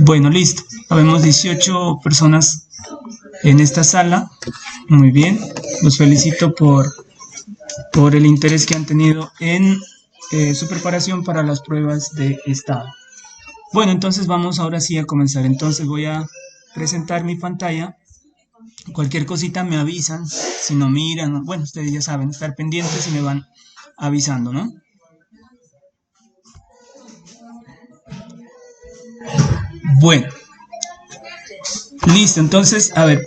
Bueno, listo. Habemos 18 personas en esta sala. Muy bien. Los felicito por el interés que han tenido en su preparación para las pruebas de estado. Bueno, entonces vamos ahora sí a comenzar. Entonces voy a presentar mi pantalla. Cualquier cosita me avisan. Si no miran, bueno, ustedes ya saben, estar pendientes y me van avisando, ¿no? Bueno, listo. Entonces, a ver,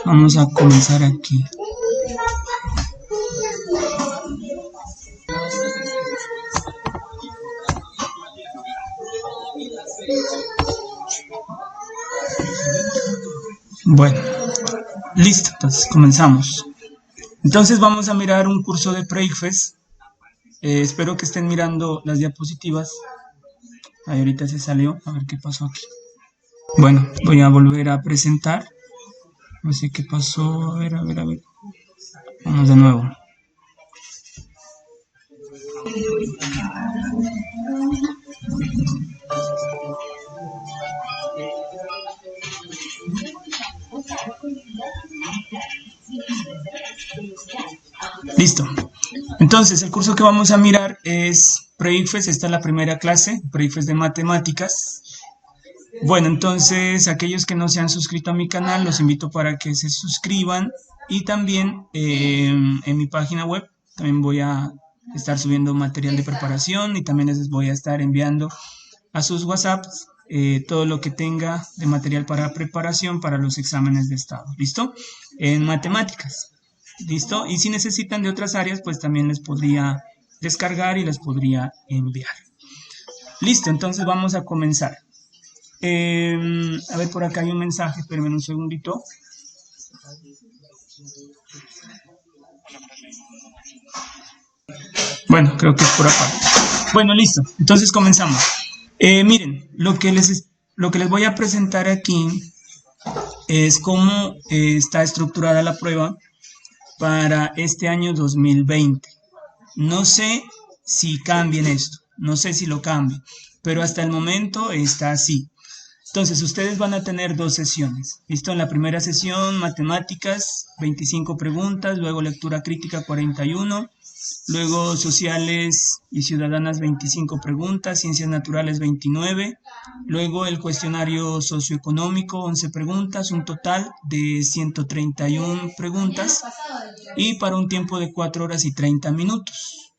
vamos a comenzar aquí. Bueno, listo, entonces comenzamos. Entonces vamos a mirar un curso de pre-ICFES. Espero que estén mirando las diapositivas. Ahí ahorita se salió, a ver qué pasó aquí. Bueno, voy a volver a presentar. No sé qué pasó, a ver. Vamos de nuevo. Listo. Entonces, el curso que vamos a mirar es pre-ICFES. Esta es la primera clase, pre-ICFES de matemáticas. Bueno, entonces, aquellos que no se han suscrito a mi canal, los invito para que se suscriban. Y también en mi página web, también voy a estar subiendo material de preparación y también les voy a estar enviando a sus WhatsApps todo lo que tenga de material para preparación para los exámenes de estado. ¿Listo? En matemáticas. ¿Listo? Y si necesitan de otras áreas, pues también les podría descargar y les podría enviar. Listo, entonces vamos a comenzar. A ver, por acá hay un mensaje, espérenme un segundito. Bueno, creo que es por aparte. Bueno, listo, entonces comenzamos. Miren, lo que les voy a presentar aquí es cómo está estructurada la prueba para este año 2020. No sé si cambien esto, no sé si lo cambien, pero hasta el momento está así. Entonces, ustedes van a tener dos sesiones. ¿Listo? En la primera sesión, matemáticas, 25 preguntas, luego lectura crítica, 41, luego sociales y ciudadanas, 25 preguntas, ciencias naturales, 29, luego el cuestionario socioeconómico, 11 preguntas, un total de 131 preguntas y para un tiempo de 4 horas y 30 minutos.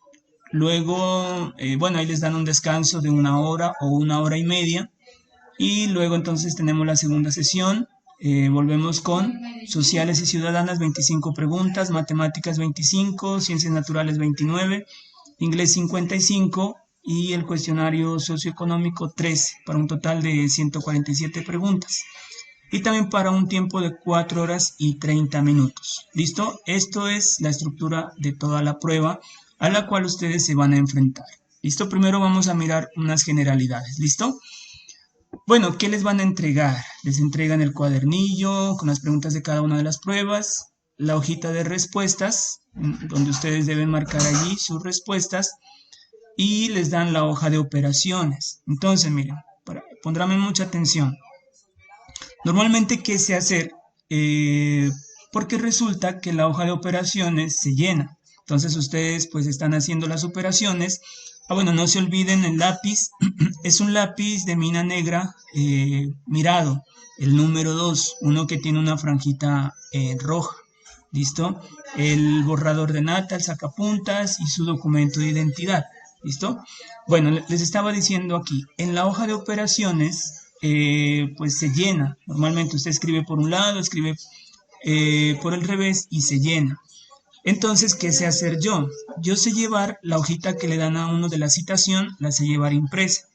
Luego, bueno, ahí les dan un descanso de 1 hora o 1 hora y media. Y luego entonces tenemos la segunda sesión, volvemos con sociales y ciudadanas, 25 preguntas, matemáticas 25, ciencias naturales 29, inglés 55 y el cuestionario socioeconómico 13, para un total de 147 preguntas. Y también para un tiempo de 4 horas y 30 minutos. ¿Listo? Esto es la estructura de toda la prueba a la cual ustedes se van a enfrentar. ¿Listo? Primero vamos a mirar unas generalidades. ¿Listo? Bueno, ¿qué les van a entregar? Les entregan el cuadernillo con las preguntas de cada una de las pruebas, la hojita de respuestas, donde ustedes deben marcar allí sus respuestas, y les dan la hoja de operaciones. Entonces, miren, pondrán mucha atención. Normalmente, ¿qué se hace? Porque resulta que la hoja de operaciones se llena. Entonces, ustedes pues están haciendo las operaciones. Bueno, no se olviden el lápiz, es un lápiz de mina negra mirado, el número 2, uno que tiene una franjita roja, ¿listo? El borrador de nata, el sacapuntas y su documento de identidad, ¿listo? Bueno, les estaba diciendo aquí, en la hoja de operaciones, pues se llena, normalmente usted escribe por un lado, escribe por el revés y se llena. Entonces, ¿qué sé hacer yo? Yo sé llevar la hojita que le dan a uno de la citación, la sé llevar impresa.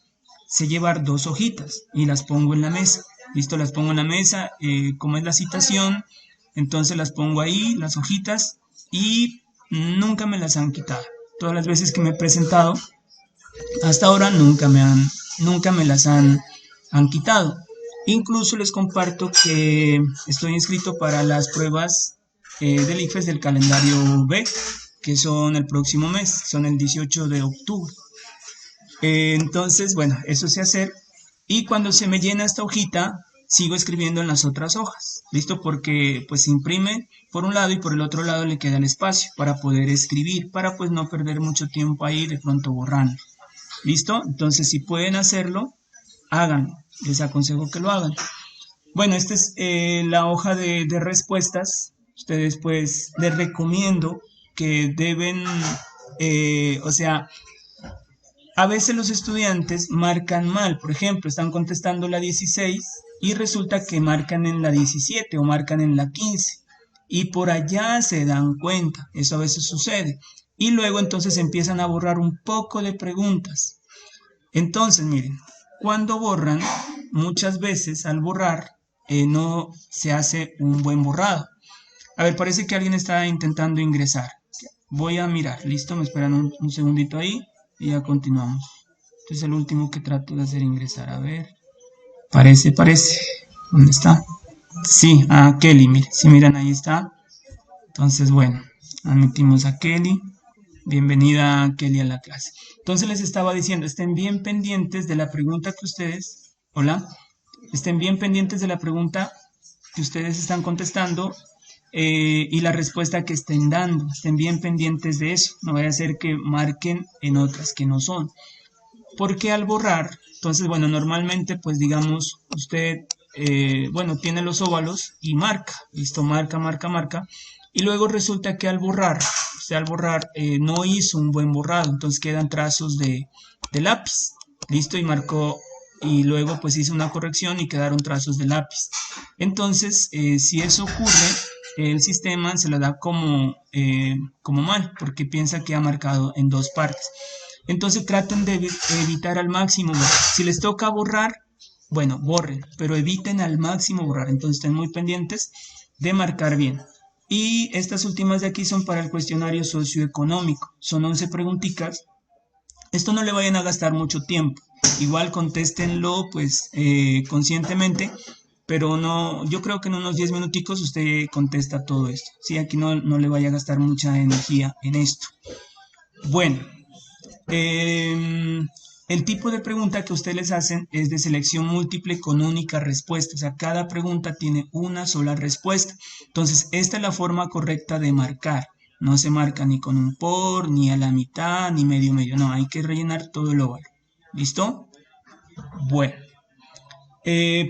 Sé llevar 2 hojitas y las pongo en la mesa. Listo, las pongo en la mesa, como es la citación, entonces las pongo ahí, las hojitas, y nunca me las han quitado. Todas las veces que me he presentado, hasta ahora nunca me las han quitado. Incluso les comparto que estoy inscrito para las pruebas del ICFES del calendario B, que son el próximo mes, son el 18 de octubre. Entonces, bueno, eso sé hacer. Y cuando se me llena esta hojita, sigo escribiendo en las otras hojas. ¿Listo? Porque pues se imprime por un lado y por el otro lado le queda el espacio para poder escribir, para pues no perder mucho tiempo ahí de pronto borrando. ¿Listo? Entonces, si pueden hacerlo, háganlo. Les aconsejo que lo hagan. Bueno, esta es la hoja de respuestas. Ustedes pues les recomiendo que deben, o sea, a veces los estudiantes marcan mal, por ejemplo, están contestando la 16 y resulta que marcan en la 17 o marcan en la 15 y por allá se dan cuenta, eso a veces sucede. Y luego entonces empiezan a borrar un poco de preguntas. Entonces, miren, cuando borran, muchas veces al borrar no se hace un buen borrado. A ver, parece que alguien está intentando ingresar. Voy a mirar, listo, me esperan un segundito ahí y ya continuamos. Este es el último que trato de hacer ingresar. A ver. Parece. ¿Dónde está? Sí, a Kelly, mire. Si miran, ahí está. Entonces, bueno, admitimos a Kelly. Bienvenida, Kelly, a la clase. Entonces les estaba diciendo, estén bien pendientes de la pregunta que ustedes... Hola. Estén bien pendientes de la pregunta que ustedes están contestando y la respuesta que estén dando. Estén bien pendientes de eso. No vaya a ser que marquen en otras que no son. Porque al borrar, entonces, bueno, normalmente, pues digamos, usted, bueno, tiene los óvalos y marca, listo, marca, y luego resulta que al borrar, usted al borrar no hizo un buen borrado, entonces quedan trazos de lápiz, listo, y marcó, y luego pues hizo una corrección y quedaron trazos de lápiz. Entonces, si eso ocurre, el sistema se lo da como mal, porque piensa que ha marcado en dos partes. Entonces traten de evitar al máximo. Si les toca borrar, bueno, borren, pero eviten al máximo borrar. Entonces estén muy pendientes de marcar bien. Y estas últimas de aquí son para el cuestionario socioeconómico. Son 11 preguntitas. Esto no le vayan a gastar mucho tiempo. Igual contéstenlo pues conscientemente, pero no, yo creo que en unos 10 minuticos usted contesta todo esto. Sí, aquí no le vaya a gastar mucha energía en esto. Bueno, el tipo de pregunta que ustedes les hacen es de selección múltiple con única respuesta. O sea, cada pregunta tiene una sola respuesta. Entonces, esta es la forma correcta de marcar. No se marca ni con un por, ni a la mitad, ni medio. No, hay que rellenar todo el óvalo. ¿Listo? Bueno,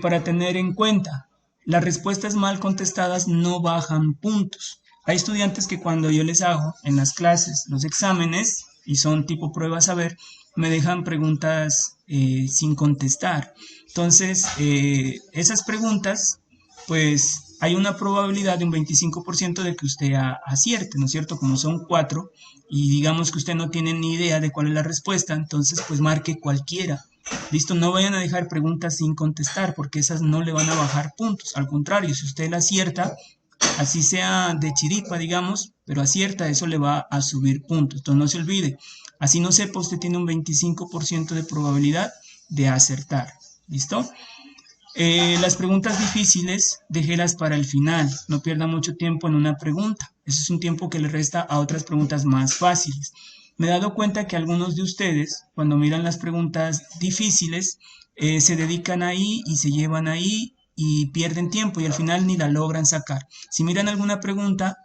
para tener en cuenta, las respuestas mal contestadas no bajan puntos. Hay estudiantes que cuando yo les hago en las clases los exámenes, y son tipo prueba saber, me dejan preguntas sin contestar. Entonces, esas preguntas, pues hay una probabilidad de un 25% de que usted acierte, ¿no es cierto? Como son 4 y digamos que usted no tiene ni idea de cuál es la respuesta, entonces pues marque cualquiera. Listo, no vayan a dejar preguntas sin contestar porque esas no le van a bajar puntos. Al contrario, si usted la acierta, así sea de chiripa, digamos, pero acierta, eso le va a subir puntos. Entonces no se olvide, así no sepa, usted tiene un 25% de probabilidad de acertar. ¿Listo? Las preguntas difíciles, déjelas para el final. No pierda mucho tiempo en una pregunta. Ese es un tiempo que le resta a otras preguntas más fáciles. Me he dado cuenta que algunos de ustedes, cuando miran las preguntas difíciles, se dedican ahí y se llevan ahí y pierden tiempo y al final ni la logran sacar. Si miran alguna pregunta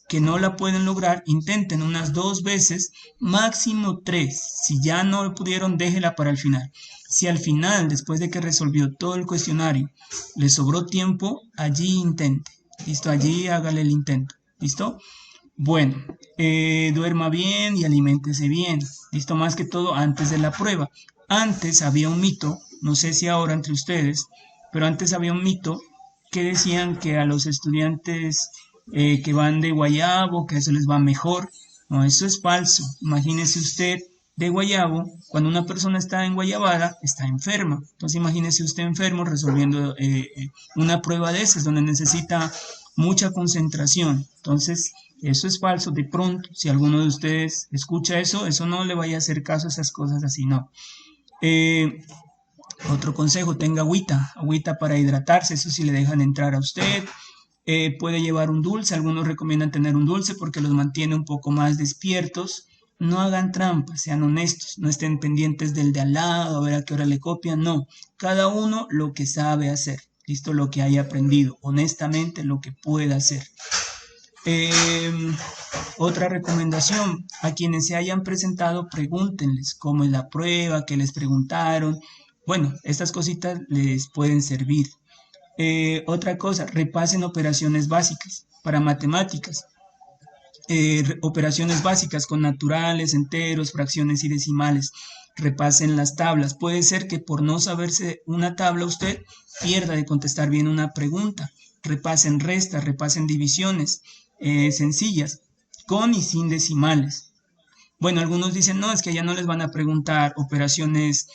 que no la pueden lograr, intenten unas 2 veces, máximo 3. Si ya no lo pudieron, déjela para el final. Si al final, después de que resolvió todo el cuestionario, le sobró tiempo, allí intente. ¿Listo? Allí hágale el intento. ¿Listo? Bueno, duerma bien y aliméntese bien. ¿Listo? Más que todo antes de la prueba. Antes había un mito, no sé si ahora entre ustedes, pero antes había un mito que decían que a los estudiantes que van de Guayabo, que eso les va mejor. No, eso es falso. Imagínese usted de Guayabo, cuando una persona está en Guayabada, está enferma. Entonces imagínese usted enfermo resolviendo una prueba de esas, donde necesita mucha concentración. Entonces, eso es falso. De pronto, si alguno de ustedes escucha eso, eso no le vaya a hacer caso a esas cosas así, no. Otro consejo, tenga agüita para hidratarse, eso sí le dejan entrar a usted. Puede llevar un dulce, algunos recomiendan tener un dulce porque los mantiene un poco más despiertos. no hagan trampas, sean honestos, no estén pendientes del de al lado, a ver a qué hora le copian, no, cada uno lo que sabe hacer, listo, lo que haya aprendido, honestamente lo que pueda hacer. Otra recomendación, a quienes se hayan presentado, pregúntenles cómo es la prueba, qué les preguntaron. Bueno, estas cositas les pueden servir. Otra cosa, repasen operaciones básicas para matemáticas. Operaciones básicas con naturales, enteros, fracciones y decimales. Repasen las tablas. Puede ser que por no saberse una tabla usted pierda de contestar bien una pregunta. Repasen restas, repasen divisiones sencillas, con y sin decimales. Bueno, algunos dicen, no, es que ya no les van a preguntar operaciones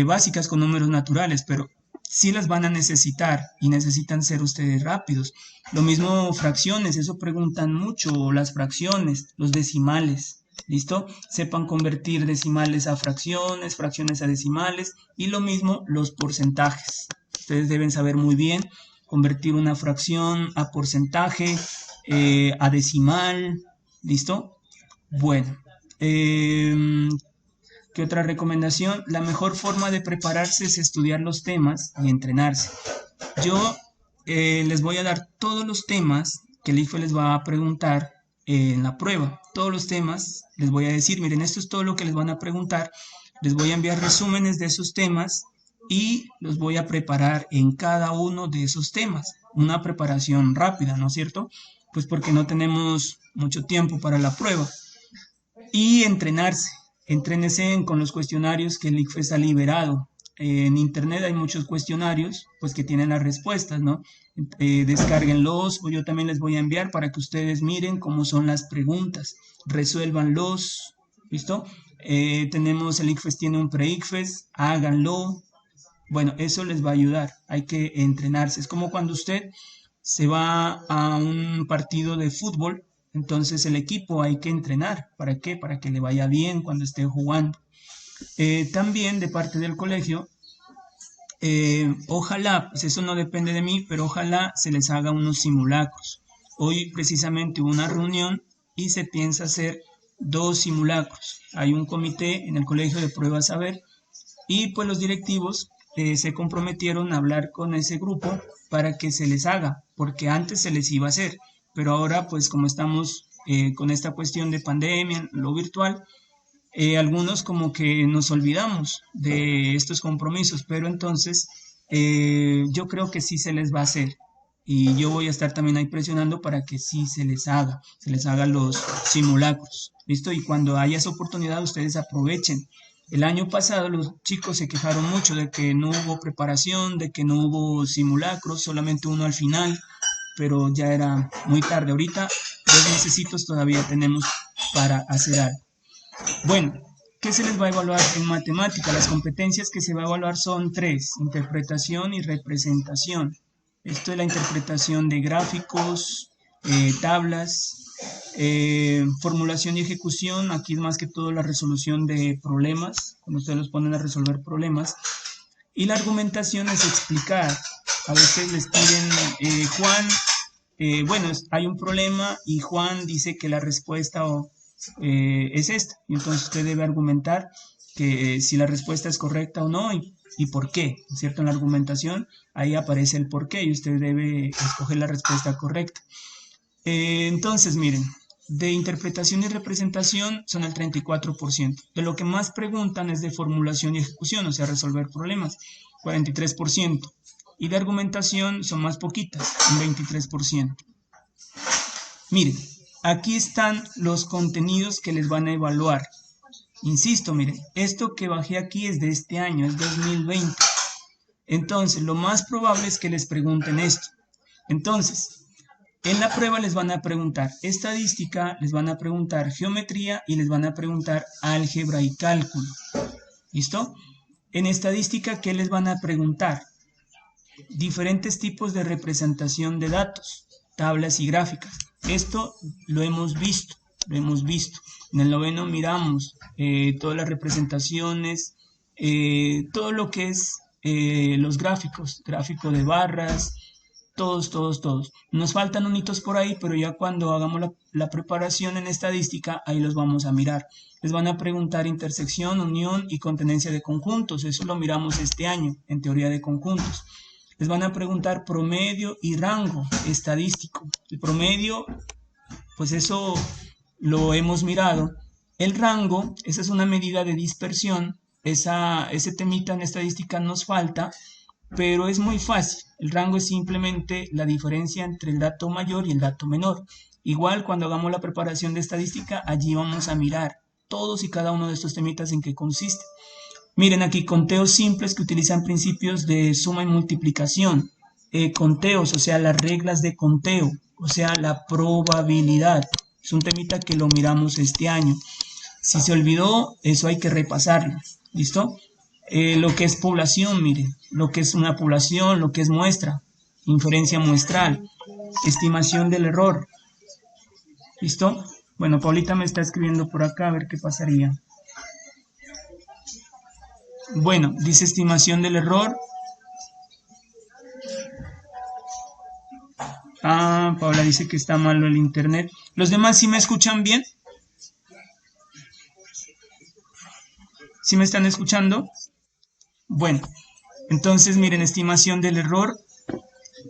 básicas con números naturales, pero sí las van a necesitar y necesitan ser ustedes rápidos. Lo mismo fracciones, eso preguntan mucho, las fracciones, los decimales, ¿listo? Sepan convertir decimales a fracciones, fracciones a decimales, y lo mismo los porcentajes. Ustedes deben saber muy bien convertir una fracción a porcentaje, a decimal, ¿listo? Bueno, ¿qué otra recomendación? La mejor forma de prepararse es estudiar los temas y entrenarse. Yo les voy a dar todos los temas que el IFE les va a preguntar en la prueba. Todos los temas les voy a decir, miren, esto es todo lo que les van a preguntar. Les voy a enviar resúmenes de esos temas y los voy a preparar en cada uno de esos temas. Una preparación rápida, ¿no es cierto? Pues porque no tenemos mucho tiempo para la prueba. Y entrenarse. Entrénese con los cuestionarios que el ICFES ha liberado. En internet hay muchos cuestionarios pues que tienen las respuestas, ¿no? Descárguenlos, o yo también les voy a enviar para que ustedes miren cómo son las preguntas, resuélvanlos, ¿listo? Tenemos, el ICFES tiene un pre-ICFES, háganlo. Bueno, eso les va a ayudar, hay que entrenarse. Es como cuando usted se va a un partido de fútbol, entonces el equipo hay que entrenar. ¿Para qué? Para que le vaya bien cuando esté jugando. También de parte del colegio, ojalá, pues eso no depende de mí, pero ojalá se les haga unos simulacros. Hoy precisamente hubo una reunión y se piensa hacer 2 simulacros. Hay un comité en el colegio de pruebas saber y pues los directivos se comprometieron a hablar con ese grupo para que se les haga, porque antes se les iba a hacer, pero ahora pues como estamos con esta cuestión de pandemia, lo virtual, algunos como que nos olvidamos de estos compromisos, pero entonces yo creo que sí se les va a hacer y yo voy a estar también ahí presionando para que sí se les haga los simulacros, ¿listo? Y cuando haya esa oportunidad ustedes aprovechen. El año pasado los chicos se quejaron mucho de que no hubo preparación, de que no hubo simulacros, solamente uno al final, pero ya era muy tarde. Ahorita 2 mesecitos todavía tenemos para hacer algo. Bueno, ¿qué se les va a evaluar en matemática? Las competencias que se va a evaluar son 3, interpretación y representación. Esto es la interpretación de gráficos, tablas, formulación y ejecución. Aquí es más que todo la resolución de problemas, cuando ustedes los ponen a resolver problemas. Y la argumentación es explicar. A veces les piden, Juan, bueno, hay un problema y Juan dice que la respuesta es esta. Y entonces usted debe argumentar que si la respuesta es correcta o no y por qué, ¿cierto? En la argumentación ahí aparece el por qué y usted debe escoger la respuesta correcta. Entonces, miren, de interpretación y representación son el 34%. De lo que más preguntan es de formulación y ejecución, o sea, resolver problemas, 43%. Y de argumentación son más poquitas, un 23%. Miren, aquí están los contenidos que les van a evaluar. Insisto, miren, esto que bajé aquí es de este año, es 2020. Entonces, lo más probable es que les pregunten esto. Entonces, en la prueba les van a preguntar estadística, les van a preguntar geometría y les van a preguntar álgebra y cálculo. ¿Listo? En estadística, ¿qué les van a preguntar? Diferentes tipos de representación de datos, tablas y gráficas. Esto lo hemos visto. En el noveno miramos todas las representaciones, todo lo que es los gráficos, gráfico de barras, Todos, todos, todos. Nos faltan unitos por ahí, pero ya cuando hagamos la preparación en estadística, ahí los vamos a mirar. Les van a preguntar intersección, unión y contenencia de conjuntos. Eso lo miramos este año en teoría de conjuntos. Les van a preguntar promedio y rango estadístico. El promedio, pues eso lo hemos mirado. El rango, esa es una medida de dispersión. Ese temita en estadística nos falta, pero es muy fácil. El rango es simplemente la diferencia entre el dato mayor y el dato menor. Igual cuando hagamos la preparación de estadística, allí vamos a mirar todos y cada uno de estos temitas en qué consiste. Miren aquí, conteos simples que utilizan principios de suma y multiplicación. Conteos, o sea, las reglas de conteo, o sea, la probabilidad. Es un temita que lo miramos este año. Si se olvidó, eso hay que repasarlo. ¿Listo? Lo que es población, miren, lo que es una población, lo que es muestra, inferencia muestral, estimación del error. ¿Listo? Bueno, Paulita me está escribiendo por acá, a ver qué pasaría. Bueno, dice estimación del error. Ah, Paula dice que está malo el internet. ¿Los demás sí me escuchan bien? ¿Sí me están escuchando? Bueno, entonces miren, estimación del error.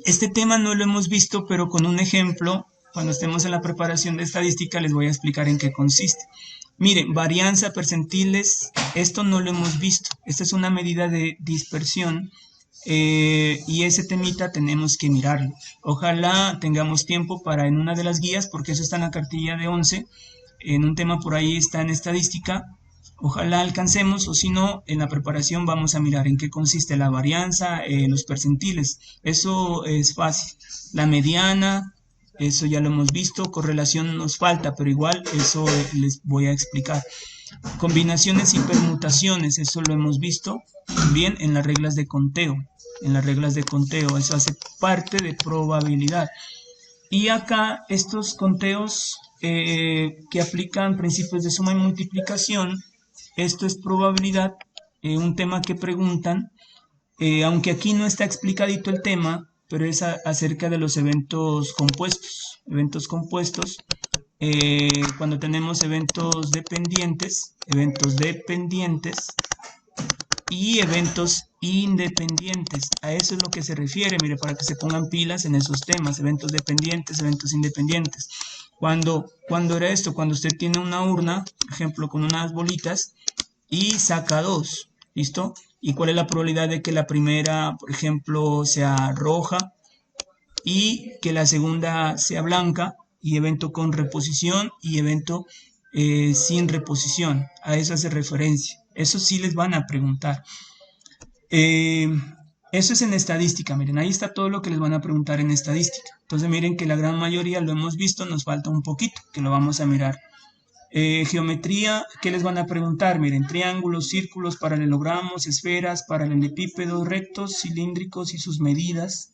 Este tema no lo hemos visto, pero con un ejemplo, cuando estemos en la preparación de estadística, les voy a explicar en qué consiste. Miren, varianza, percentiles, esto no lo hemos visto. Esta es una medida de dispersión y ese temita tenemos que mirarlo. Ojalá tengamos tiempo para en una de las guías, porque eso está en la cartilla de 11, en un tema por ahí está en estadística. Ojalá alcancemos, o si no, en la preparación vamos a mirar en qué consiste la varianza, los percentiles. Eso es fácil. La mediana, eso ya lo hemos visto. Correlación nos falta, pero igual eso les voy a explicar. Combinaciones y permutaciones, eso lo hemos visto también en las reglas de conteo. En las reglas de conteo, eso hace parte de probabilidad. Y acá estos conteos que aplican principios de suma y multiplicación, esto es probabilidad, un tema que preguntan, aunque aquí no está explicadito el tema, pero es acerca de los eventos compuestos. Eventos compuestos, cuando tenemos eventos dependientes y eventos independientes. A eso es lo que se refiere, mire, para que se pongan pilas en esos temas, eventos dependientes, eventos independientes. Cuando era esto, cuando usted tiene una urna, por ejemplo, con unas bolitas y saca dos, ¿listo? ¿Y cuál es la probabilidad de que la primera, por ejemplo, sea roja y que la segunda sea blanca? Y evento con reposición y evento sin reposición. A eso hace referencia. Eso sí les van a preguntar. Eso es en estadística, miren, ahí está todo lo que les van a preguntar en estadística. Entonces miren que la gran mayoría lo hemos visto, nos falta un poquito, que lo vamos a mirar. Geometría, ¿qué les van a preguntar? Miren, triángulos, círculos, paralelogramos, esferas, paralelepípedos, rectos, cilíndricos y sus medidas.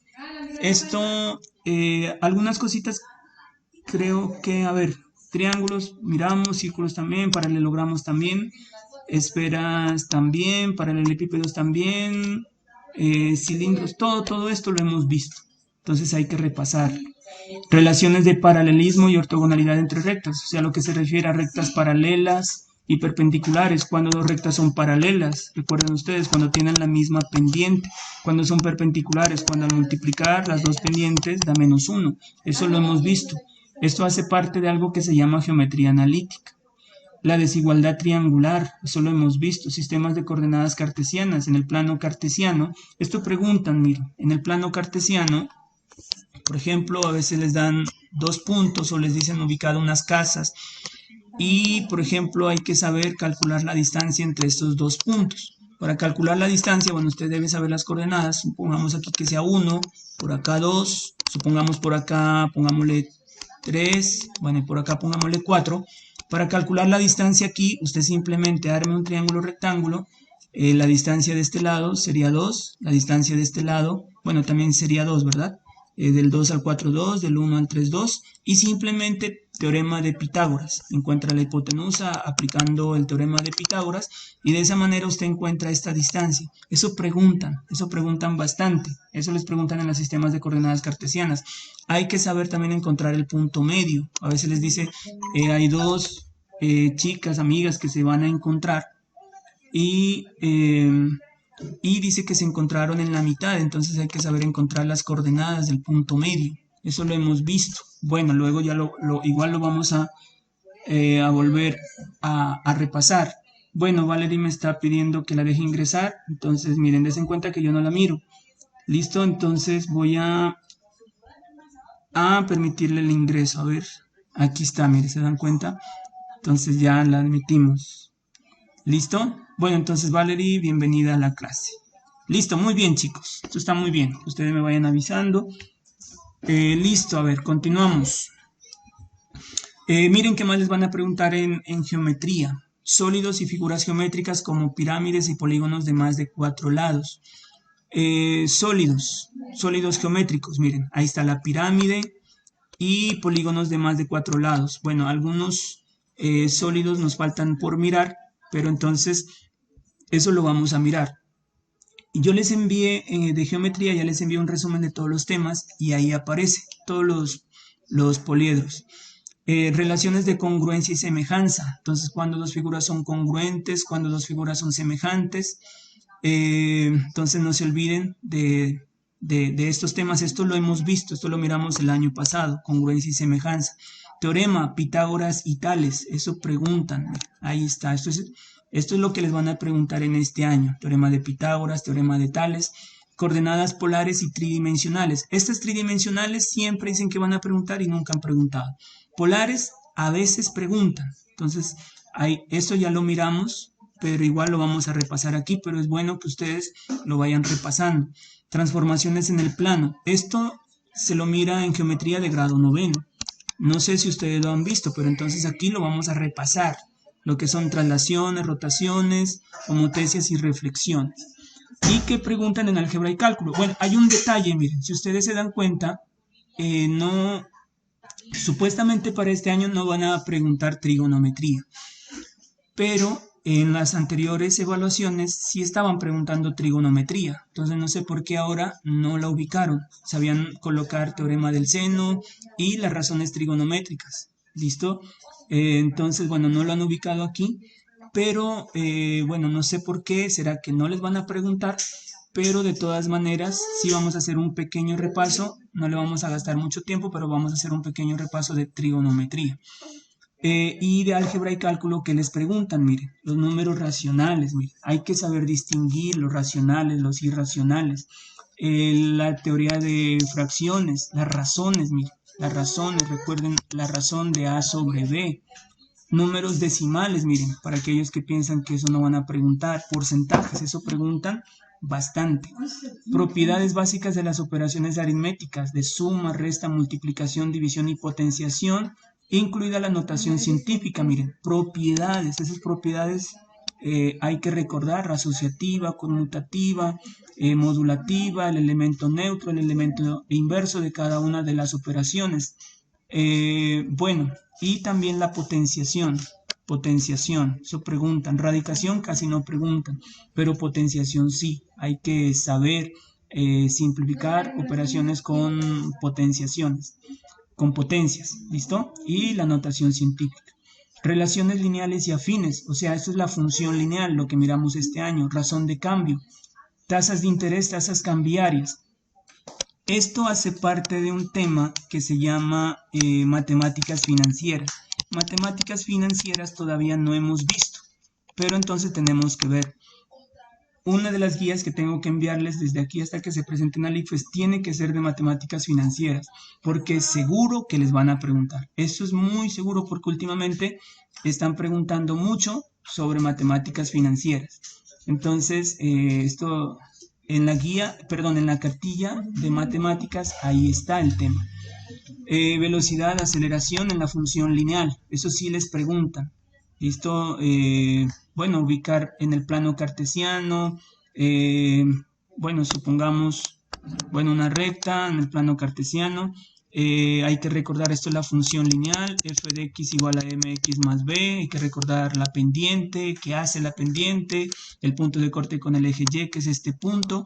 Esto, algunas cositas, creo que, a ver, triángulos miramos, círculos también, paralelogramos también, esferas también, paralelepípedos también, cilindros, todo esto lo hemos visto. Entonces hay que repasar. Relaciones de paralelismo y ortogonalidad entre rectas, o sea, lo que se refiere a rectas paralelas y perpendiculares, cuando dos rectas son paralelas, recuerden ustedes, cuando tienen la misma pendiente, cuando son perpendiculares, cuando al multiplicar las dos pendientes da -1, eso lo hemos visto. Esto hace parte de algo que se llama geometría analítica. La desigualdad triangular, eso lo hemos visto, sistemas de coordenadas cartesianas, en el plano cartesiano, esto preguntan, miren, en el plano cartesiano, por ejemplo, a veces les dan 2 puntos o les dicen ubicado unas casas y, por ejemplo, hay que saber calcular la distancia entre estos 2 puntos. Para calcular la distancia, bueno, usted debe saber las coordenadas, supongamos aquí que sea 1, por acá 2, supongamos por acá, pongámosle 3, bueno, y por acá pongámosle 4. Para calcular la distancia aquí, usted simplemente arme un triángulo rectángulo, la distancia de este lado sería 2, la distancia de este lado, bueno, también sería 2, ¿verdad? del 2 al 4,2, del 1 al 3,2 y simplemente teorema de Pitágoras. Encuentra la hipotenusa aplicando el teorema de Pitágoras y de esa manera usted encuentra esta distancia. Eso preguntan bastante. Eso les preguntan en los sistemas de coordenadas cartesianas. Hay que saber también encontrar el punto medio. A veces les dice, hay dos chicas, amigas que se van a encontrar y dice que se encontraron en la mitad, entonces hay que saber encontrar las coordenadas del punto medio. Eso lo hemos visto. Bueno, luego ya igual lo vamos a volver a repasar. Bueno, Valerie me está pidiendo que la deje ingresar, entonces miren, des en cuenta que yo no la miro. Listo, entonces voy a permitirle el ingreso. A ver, aquí está, miren, ¿se dan cuenta? Entonces ya la admitimos. ¿Listo? Bueno, entonces Valerie, bienvenida a la clase. Listo, muy bien chicos, esto está muy bien, ustedes me vayan avisando. Listo, a ver, continuamos. Miren qué más les van a preguntar en geometría. Sólidos y figuras geométricas como pirámides y polígonos de más de 4 lados. Sólidos geométricos, miren, ahí está la pirámide y polígonos de más de 4 lados. Bueno, algunos sólidos nos faltan por mirar, pero entonces eso lo vamos a mirar. Yo les envié de geometría, ya les envié un resumen de todos los temas y ahí aparece todos los poliedros. Relaciones de congruencia y semejanza. Entonces, cuando dos figuras son congruentes, cuando dos figuras son semejantes. Entonces, no se olviden de estos temas. Esto lo hemos visto, esto lo miramos el año pasado, congruencia y semejanza. Teorema, Pitágoras y Tales, eso preguntan. Ahí está, esto es lo que les van a preguntar en este año. Teorema de Pitágoras, teorema de Tales, coordenadas polares y tridimensionales. Estas tridimensionales siempre dicen que van a preguntar y nunca han preguntado. Polares a veces preguntan. Entonces, esto ya lo miramos, pero igual lo vamos a repasar aquí, pero es bueno que ustedes lo vayan repasando. Transformaciones en el plano. Esto se lo mira en geometría de grado 9. No sé si ustedes lo han visto, pero entonces aquí lo vamos a repasar. Lo que son traslaciones, rotaciones, homotesias y reflexiones. ¿Y qué preguntan en álgebra y cálculo? Bueno, hay un detalle, miren, si ustedes se dan cuenta, supuestamente para este año no van a preguntar trigonometría, pero en las anteriores evaluaciones sí estaban preguntando trigonometría, entonces no sé por qué ahora no la ubicaron. Sabían colocar teorema del seno y las razones trigonométricas, ¿listo? Entonces, bueno, no lo han ubicado aquí, pero bueno, no sé por qué, será que no les van a preguntar, pero de todas maneras sí vamos a hacer un pequeño repaso, no le vamos a gastar mucho tiempo, pero vamos a hacer un pequeño repaso de trigonometría. Y de álgebra y cálculo, que les preguntan, miren, los números racionales, miren, hay que saber distinguir los racionales, los irracionales, la teoría de fracciones, las razones, miren, las razones, recuerden la razón de A sobre B, números decimales, miren, para aquellos que piensan que eso no van a preguntar, porcentajes, eso preguntan bastante. Propiedades básicas de las operaciones aritméticas, de suma, resta, multiplicación, división y potenciación, incluida la notación científica, miren, propiedades, esas propiedades hay que recordar, asociativa, conmutativa, modulativa, el elemento neutro, el elemento inverso de cada una de las operaciones. Bueno, y también la potenciación, eso preguntan, radicación casi no preguntan, pero potenciación sí, hay que saber simplificar operaciones con potenciaciones, con potencias, ¿listo? Y la notación científica. Relaciones lineales y afines, o sea, esto es la función lineal, lo que miramos este año, razón de cambio, tasas de interés, tasas cambiarias. Esto hace parte de un tema que se llama matemáticas financieras. Matemáticas financieras todavía no hemos visto, pero entonces tenemos que ver. Una de las guías que tengo que enviarles desde aquí hasta que se presenten al IFES tiene que ser de matemáticas financieras, porque es seguro que les van a preguntar. Eso es muy seguro porque últimamente están preguntando mucho sobre matemáticas financieras. Entonces, esto en la guía, perdón, en la cartilla de matemáticas, ahí está el tema. Velocidad, aceleración en la función lineal, eso sí les preguntan. ¿Listo? Bueno, ubicar en el plano cartesiano, bueno, supongamos Bueno, una recta en el plano cartesiano. Hay que recordar esto es la función lineal, f de x igual a mx más b. Hay que recordar la pendiente, qué hace la pendiente, el punto de corte con el eje y, que es este punto.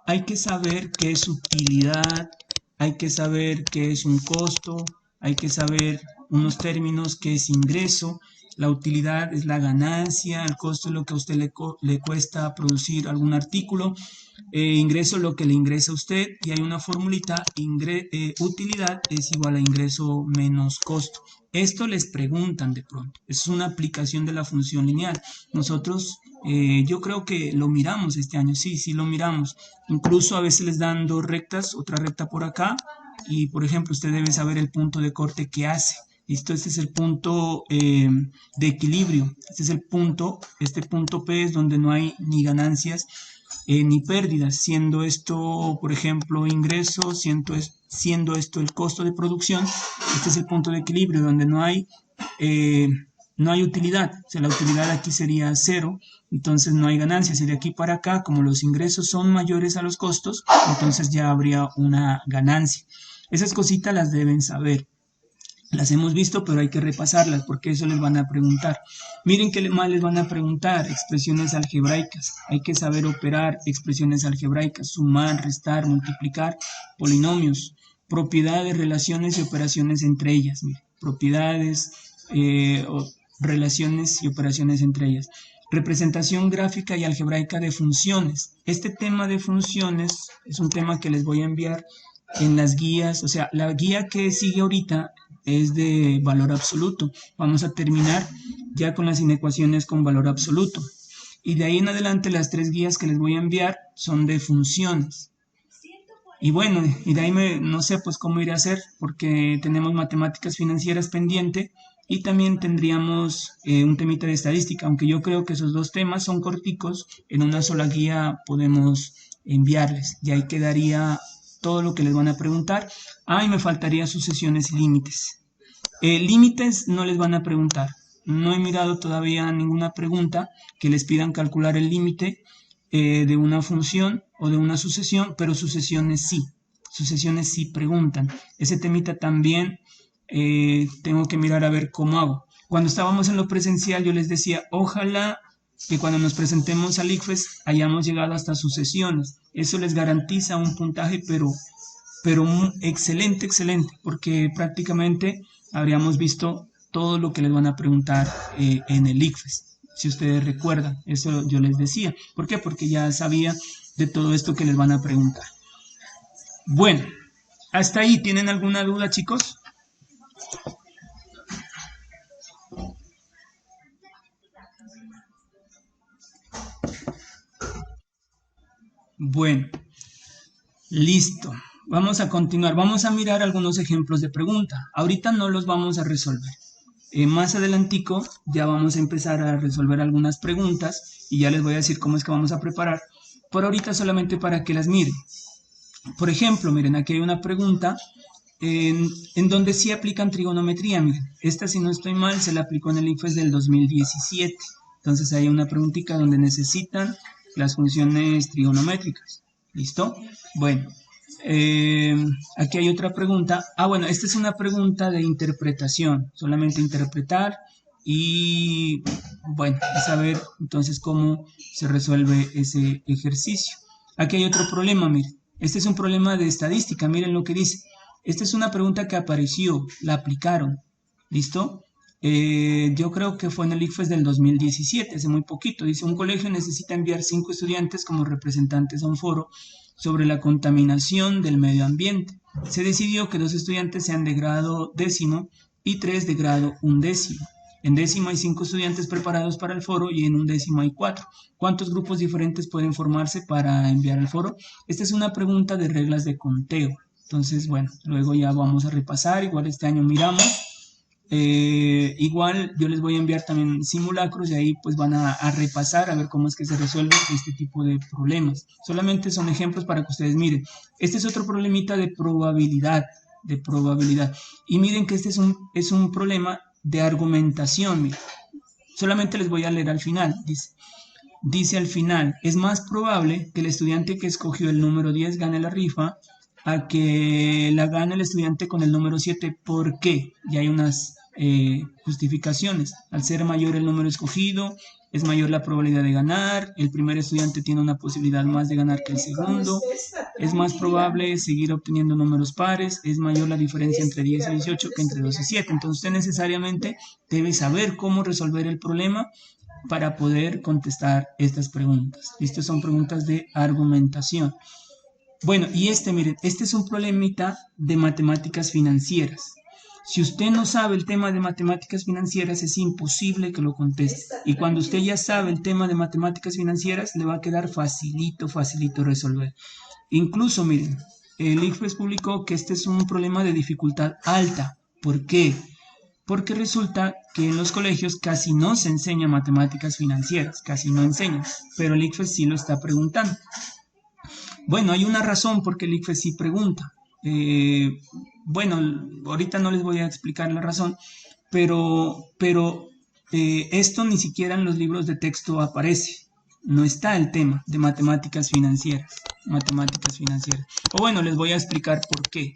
Hay que saber qué es utilidad, hay que saber qué es un costo, hay que saber unos términos, qué es ingreso. La utilidad es la ganancia, el costo es lo que a usted le cuesta producir algún artículo, ingreso lo que le ingresa a usted, y hay una formulita, utilidad es igual a ingreso menos costo. Esto les preguntan de pronto, es una aplicación de la función lineal. Nosotros, yo creo que lo miramos este año, sí lo miramos. Incluso a veces les dan dos rectas, otra recta por acá, y por ejemplo usted debe saber el punto de corte que hace. Listo, este es el punto de equilibrio, este punto P es donde no hay ni ganancias ni pérdidas, siendo esto, por ejemplo, ingreso, siendo esto el costo de producción. Este es el punto de equilibrio donde no hay utilidad, o sea, la utilidad aquí sería cero, entonces no hay ganancias, y de aquí para acá, como los ingresos son mayores a los costos, entonces ya habría una ganancia. Esas cositas las deben saber. Las hemos visto, pero hay que repasarlas porque eso les van a preguntar. Miren qué más les van a preguntar: expresiones algebraicas. Hay que saber operar expresiones algebraicas, sumar, restar, multiplicar, polinomios, propiedades, relaciones y operaciones entre ellas. Miren, propiedades, relaciones y operaciones entre ellas. Representación gráfica y algebraica de funciones. Este tema de funciones es un tema que les voy a enviar en las guías, o sea, la guía que sigue ahorita es de valor absoluto. Vamos a terminar ya con las inecuaciones con valor absoluto. Y de ahí en adelante las 3 guías que les voy a enviar son de funciones. Y bueno, y de ahí no sé pues cómo iré a hacer, porque tenemos matemáticas financieras pendiente y también tendríamos un temita de estadística, aunque yo creo que esos 2 temas son corticos, en una sola guía podemos enviarles. Y ahí quedaría todo lo que les van a preguntar. Y me faltaría sucesiones y límites. Límites no les van a preguntar. No he mirado todavía ninguna pregunta que les pidan calcular el límite de una función o de una sucesión, pero sucesiones sí preguntan. Ese temita también tengo que mirar a ver cómo hago. Cuando estábamos en lo presencial yo les decía, ojalá que cuando nos presentemos al ICFES hayamos llegado hasta sucesiones. Eso les garantiza un puntaje, pero excelente, porque prácticamente habríamos visto todo lo que les van a preguntar en el ICFES. Si ustedes recuerdan, eso yo les decía. ¿Por qué? Porque ya sabía de todo esto que les van a preguntar. Bueno, hasta ahí, ¿tienen alguna duda, chicos? Bueno, listo. Vamos a continuar. Vamos a mirar algunos ejemplos de pregunta. Ahorita no los vamos a resolver. Más adelantico ya vamos a empezar a resolver algunas preguntas y ya les voy a decir cómo es que vamos a preparar. Por ahorita solamente para que las miren. Por ejemplo, miren, aquí hay una pregunta en donde sí aplican trigonometría. Miren, esta, si no estoy mal, se la aplicó en el ICFES del 2017. Entonces hay una preguntita donde necesitan las funciones trigonométricas. ¿Listo? Bueno, aquí hay otra pregunta. Bueno, esta es una pregunta de interpretación, solamente interpretar y bueno, saber entonces cómo se resuelve ese ejercicio. Aquí hay otro problema, miren. Este es un problema de estadística, miren lo que dice. Esta es una pregunta que apareció, la aplicaron. ¿Listo? Yo creo que fue en el ICFES del 2017, hace muy poquito. Dice, un colegio necesita enviar 5 estudiantes como representantes a un foro sobre la contaminación del medio ambiente. Se decidió que 2 estudiantes sean de grado 10º y 3 de grado 11º. En 10º hay 5 estudiantes preparados para el foro y en 11º hay 4. ¿Cuántos grupos diferentes pueden formarse para enviar al foro? Esta es una pregunta de reglas de conteo. Entonces, bueno, luego ya vamos a repasar. Igual este año miramos. Igual yo les voy a enviar también simulacros y ahí pues van a repasar a ver cómo es que se resuelve este tipo de problemas. Solamente son ejemplos para que ustedes miren. Este es otro problemita de probabilidad, y miren que este es un problema de argumentación. Miren. Solamente les voy a leer al final. Dice, dice al final, es más probable que el estudiante que escogió el número 10 gane la rifa a que la gane el estudiante con el número 7. ¿Por qué? Y hay unas justificaciones. Al ser mayor el número escogido, es mayor la probabilidad de ganar, el primer estudiante tiene una posibilidad más de ganar que el segundo, es más probable seguir obteniendo números pares, es mayor la diferencia entre 10 y 18 que entre 2 y 7. Entonces usted necesariamente debe saber cómo resolver el problema para poder contestar estas preguntas. Estas son preguntas de argumentación. Bueno, y miren, este es un problemita de matemáticas financieras. Si usted no sabe el tema de matemáticas financieras, es imposible que lo conteste. Y cuando usted ya sabe el tema de matemáticas financieras, le va a quedar facilito, facilito resolver. Incluso, miren, el ICFES publicó que este es un problema de dificultad alta. ¿Por qué? Porque resulta que en los colegios casi no se enseña matemáticas financieras, casi no enseñan, pero el ICFES sí lo está preguntando. Bueno, hay una razón por qué el ICFES sí pregunta. Bueno, ahorita no les voy a explicar la razón, pero esto ni siquiera en los libros de texto aparece. No está el tema de matemáticas financieras. Matemáticas financieras. O bueno, les voy a explicar por qué.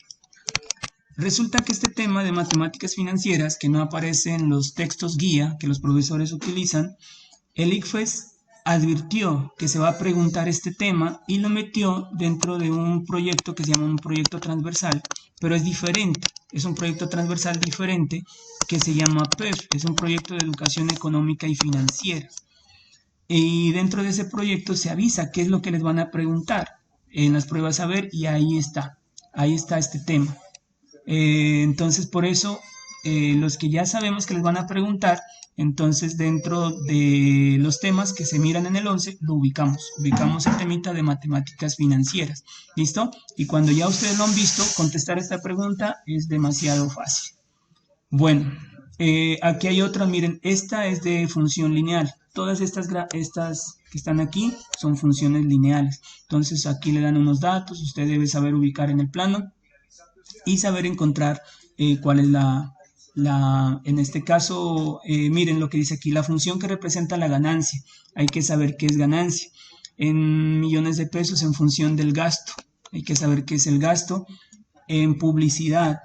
Resulta que este tema de matemáticas financieras, que no aparece en los textos guía que los profesores utilizan, el ICFES advirtió que se va a preguntar este tema y lo metió dentro de un proyecto que se llama un proyecto transversal, pero es diferente, es un proyecto transversal diferente que se llama PEF, es un proyecto de educación económica y financiera. Y dentro de ese proyecto se avisa qué es lo que les van a preguntar en las pruebas a ver, y ahí está este tema. Entonces por eso los que ya sabemos que les van a preguntar, entonces dentro de los temas que se miran en el 11 lo ubicamos el temita de matemáticas financieras, ¿listo? Y cuando ya ustedes lo han visto, contestar esta pregunta es demasiado fácil. Bueno, aquí hay otra, miren, esta es de función lineal. Todas estas que están aquí son funciones lineales. Entonces aquí le dan unos datos, usted debe saber ubicar en el plano y saber encontrar cuál es en este caso, miren lo que dice aquí, la función que representa la ganancia. Hay que saber qué es ganancia. En millones de pesos en función del gasto. Hay que saber qué es el gasto. En publicidad.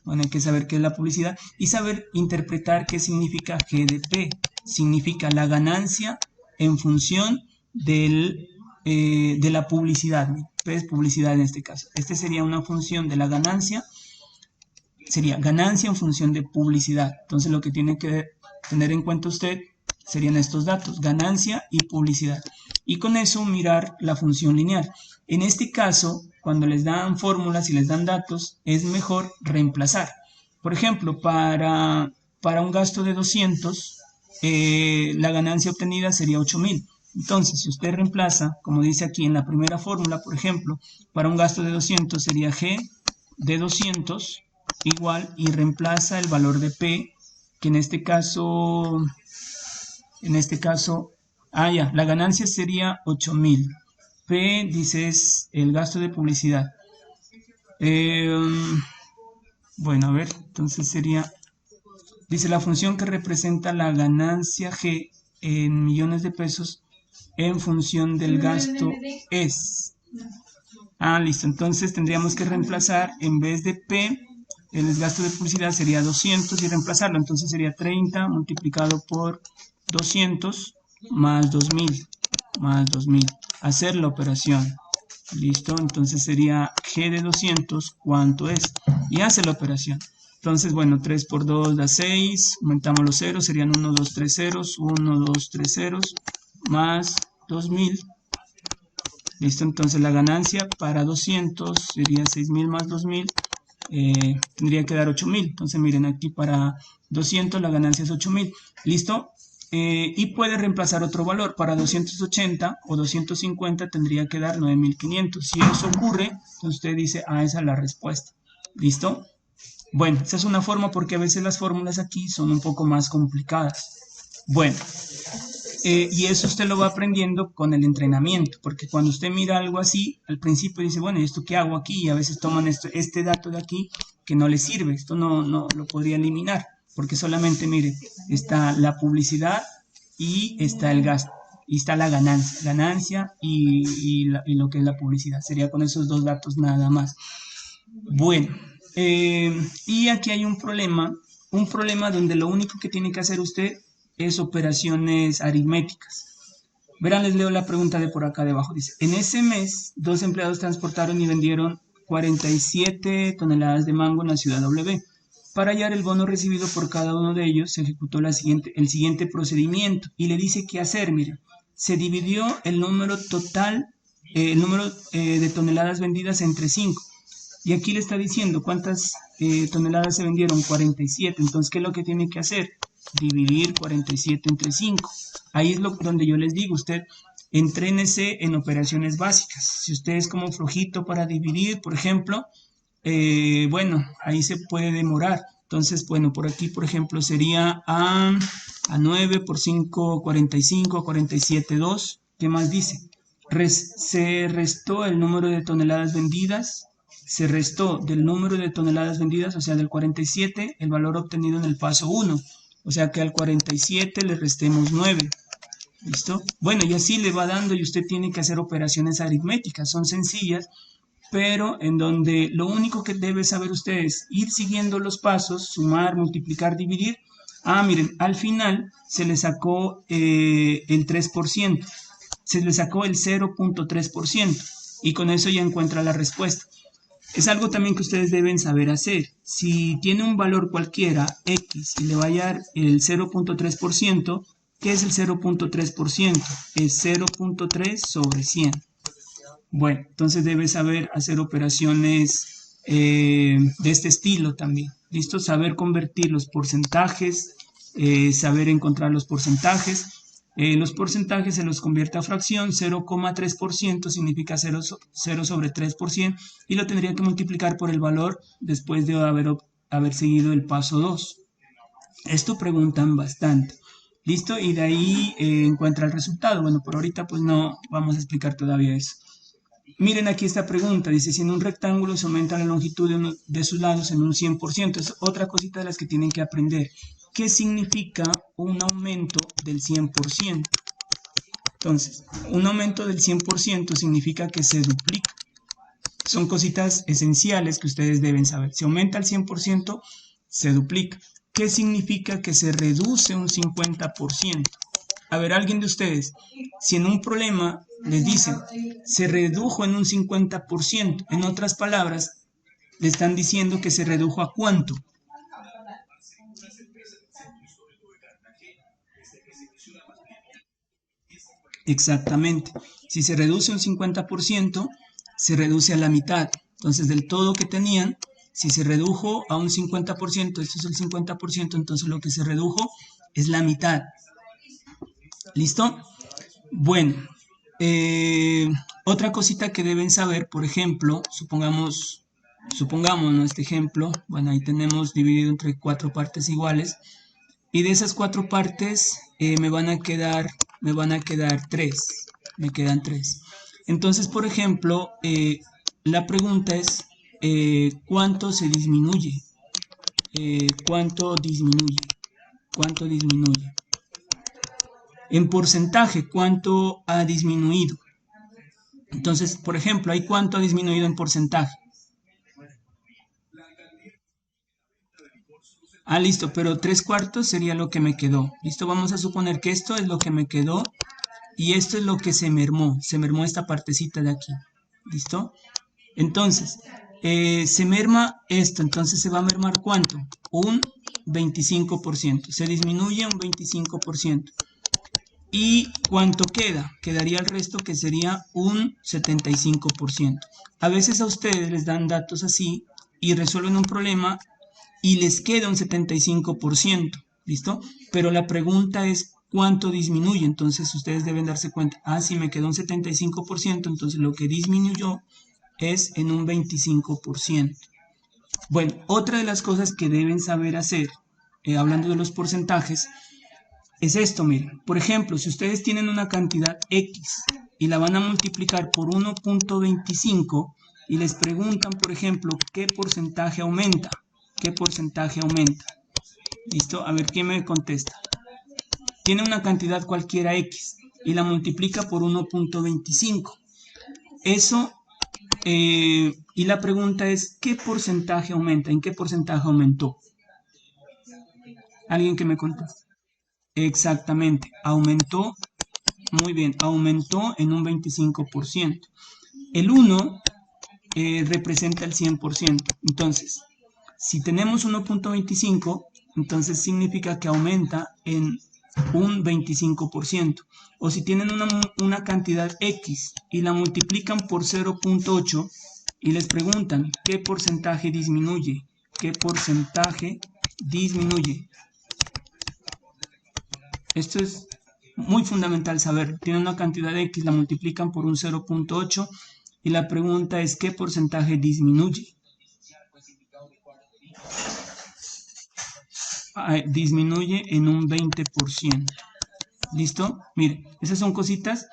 Bueno, hay que saber qué es la publicidad y saber interpretar qué significa GDP. Significa la ganancia en función de la publicidad. Es publicidad en este caso. Este sería una función de la ganancia. Sería ganancia en función de publicidad. Entonces lo que tiene que tener en cuenta usted serían estos datos, ganancia y publicidad. Y con eso mirar la función lineal. En este caso, cuando les dan fórmulas y les dan datos, es mejor reemplazar. Por ejemplo, para un gasto de 200, la ganancia obtenida sería 8.000. Entonces, si usted reemplaza, como dice aquí en la primera fórmula, por ejemplo, para un gasto de 200 sería G de 200 igual, y reemplaza el valor de P, que en este caso, la ganancia sería 8.000. P, dice, es el gasto de publicidad. Bueno, a ver, entonces sería, dice, la función que representa la ganancia G en millones de pesos en función del gasto es. Listo, entonces tendríamos que reemplazar, en vez de P, el gasto de publicidad sería 200 y reemplazarlo, entonces sería 30 multiplicado por 200 más 2.000, hacer la operación. Listo, entonces sería G de 200, ¿cuánto es? Y hace la operación. Entonces, bueno, 3 por 2 da 6, aumentamos los ceros, serían 1, 2, 3 ceros, 1, 2, 3 ceros, más 2.000. Listo, entonces la ganancia para 200 sería 6.000 más 2.000, tendría que dar 8.000. Entonces miren, aquí para 200 la ganancia es 8.000. Listo. Y puede reemplazar otro valor. Para 280 o 250 tendría que dar 9.500. Si eso ocurre, entonces usted dice, esa es la respuesta. ¿Listo? Bueno, esa es una forma, porque a veces las fórmulas aquí son un poco más complicadas. Bueno, y eso usted lo va aprendiendo con el entrenamiento, porque cuando usted mira algo así, al principio dice, bueno, ¿y esto qué hago aquí? Y a veces toman este dato de aquí que no le sirve, esto no lo podría eliminar, porque solamente, mire, está la publicidad y está el gasto. y está la ganancia y lo que es la publicidad. Sería con esos dos datos nada más. Bueno, y aquí hay un problema donde lo único que tiene que hacer usted es operaciones aritméticas. Verán, les leo la pregunta de por acá debajo. Dice, en ese mes, 2 empleados transportaron y vendieron 47 toneladas de mango en la ciudad W. Para hallar el bono recibido por cada uno de ellos, se ejecutó el siguiente procedimiento y le dice qué hacer. Miren, se dividió el número total, el número de toneladas vendidas entre 5. Y aquí le está diciendo cuántas toneladas se vendieron, 47. Entonces, ¿qué es lo que tiene que hacer? Dividir 47 entre 5. Ahí es donde yo les digo, usted entrénese en operaciones básicas. Si usted es como flojito para dividir, por ejemplo, bueno, ahí se puede demorar. Entonces, bueno, por aquí, por ejemplo, sería a 9 por 5, 45, 47, 2. ¿Qué más dice? Se restó el número de toneladas vendidas. Se restó del número de toneladas vendidas, o sea, del 47, el valor obtenido en el paso 1. O sea que al 47 le restemos 9. ¿Listo? Bueno, y así le va dando y usted tiene que hacer operaciones aritméticas. Son sencillas, pero en donde lo único que debe saber usted es ir siguiendo los pasos, sumar, multiplicar, dividir. Miren, al final se le sacó el 3%. Se le sacó el 0.3%. Y con eso ya encuentra la respuesta. Es algo también que ustedes deben saber hacer. Si tiene un valor cualquiera, X, y le va a dar el 0.3%, ¿qué es el 0.3%? Es 0.3 sobre 100. Bueno, entonces debe saber hacer operaciones de este estilo también. ¿Listo? Saber convertir los porcentajes, saber encontrar los porcentajes. Los porcentajes se los convierte a fracción, 0,3% significa 0 sobre 3% y lo tendría que multiplicar por el valor después de haber seguido el paso 2. Esto preguntan bastante. ¿Listo? Y de ahí encuentra el resultado. Bueno, por ahorita pues no vamos a explicar todavía eso. Miren aquí esta pregunta, dice, si en un rectángulo se aumenta la longitud de sus lados en un 100%, es otra cosita de las que tienen que aprender. ¿Qué significa un aumento del 100%? Entonces, un aumento del 100% significa que se duplica. Son cositas esenciales que ustedes deben saber. Si aumenta el 100%, se duplica. ¿Qué significa que se reduce un 50%? A ver, alguien de ustedes, si en un problema les dicen, se redujo en un 50%, en otras palabras, le están diciendo que se redujo ¿a cuánto? Exactamente. Si se reduce un 50%, se reduce a la mitad. Entonces, del todo que tenían, si se redujo a un 50%, esto es el 50%, entonces lo que se redujo es la mitad. ¿Listo? Bueno, otra cosita que deben saber, por ejemplo, supongamos este ejemplo, bueno, ahí tenemos dividido entre 4 partes iguales, y de esas 4 partes me van a quedar 3, me quedan 3. Entonces, por ejemplo, la pregunta es, ¿cuánto se disminuye? ¿Cuánto disminuye? ¿Cuánto disminuye? En porcentaje, ¿cuánto ha disminuido? Entonces, por ejemplo, ¿hay cuánto ha disminuido en porcentaje? Listo, pero 3/4 sería lo que me quedó. Listo, vamos a suponer que esto es lo que me quedó y esto es lo que se mermó esta partecita de aquí. ¿Listo? Entonces, se merma esto, entonces se va a mermar ¿cuánto? Un 25%. Se disminuye un 25%. ¿Y cuánto queda? Quedaría el resto que sería un 75%. A veces a ustedes les dan datos así y resuelven un problema y les queda un 75%, ¿listo? Pero la pregunta es ¿cuánto disminuye? Entonces ustedes deben darse cuenta, si me quedó un 75%, entonces lo que disminuyó es en un 25%. Bueno, otra de las cosas que deben saber hacer, hablando de los porcentajes, es esto, miren. Por ejemplo, si ustedes tienen una cantidad X y la van a multiplicar por 1.25 y les preguntan, por ejemplo, ¿qué porcentaje aumenta? ¿Qué porcentaje aumenta? ¿Listo? A ver, ¿quién me contesta? Tiene una cantidad cualquiera X y la multiplica por 1.25. Eso, y la pregunta es, ¿qué porcentaje aumenta? ¿En qué porcentaje aumentó? ¿Alguien que me conteste? Exactamente, aumentó, muy bien, aumentó en un 25%. El 1 representa el 100%. Entonces, si tenemos 1.25, entonces significa que aumenta en un 25%. O si tienen una cantidad X y la multiplican por 0.8 y les preguntan qué porcentaje disminuye, qué porcentaje disminuye. Esto es muy fundamental saber. Tienen una cantidad X, la multiplican por un 0.8 y la pregunta es ¿qué porcentaje disminuye? Disminuye en un 20%. ¿Listo? Mire, esas son cositas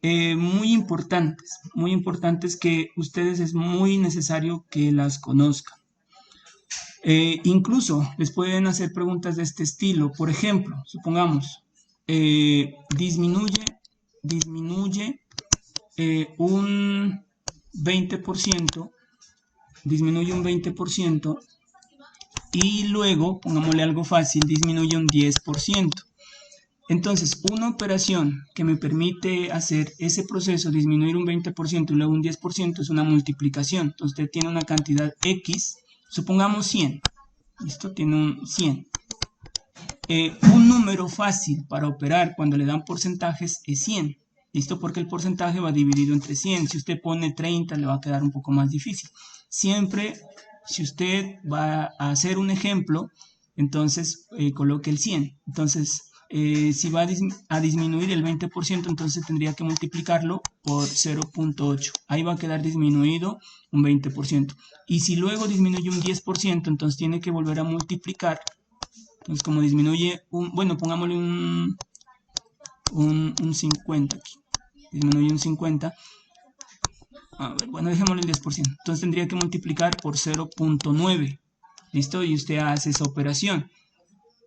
muy importantes que ustedes es muy necesario que las conozcan. Incluso les pueden hacer preguntas de este estilo. Por ejemplo, supongamos, disminuye un 20%, disminuye un 20% y luego, pongámosle algo fácil, disminuye un 10%. Entonces, una operación que me permite hacer ese proceso, disminuir un 20% y luego un 10%, es una multiplicación. Entonces, usted tiene una cantidad X, supongamos 100. ¿Listo? Tiene un 100. Un número fácil para operar cuando le dan porcentajes es 100. ¿Listo? Porque el porcentaje va dividido entre 100. Si usted pone 30, le va a quedar un poco más difícil. Siempre, si usted va a hacer un ejemplo, entonces coloque el 100. Entonces, si va a disminuir el 20%, entonces tendría que multiplicarlo por 0.8. Ahí va a quedar disminuido un 20%. Y si luego disminuye un 10%, entonces tiene que volver a multiplicar. Entonces, como disminuye bueno, pongámosle un 50 aquí. Disminuye un 50. A ver, bueno, dejémosle el 10%. Entonces tendría que multiplicar por 0.9. ¿Listo? Y usted hace esa operación.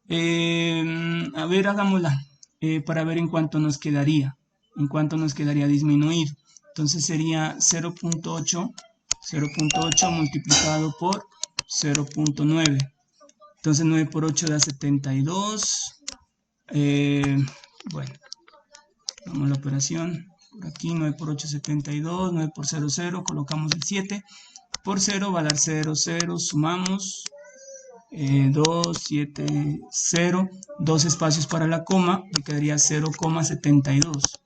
A ver, hagámosla para ver en cuánto nos quedaría. En cuánto nos quedaría disminuido. Entonces sería 0.8 multiplicado por 0.9. Entonces 9 por 8 da 72. Bueno, vamos a la operación. Por aquí 9 por 8 72. 9 por 0, 0. Colocamos el 7. Por 0 va a dar 0, 0. Sumamos. 2, 7, 0, 2 espacios para la coma, le quedaría 0,72.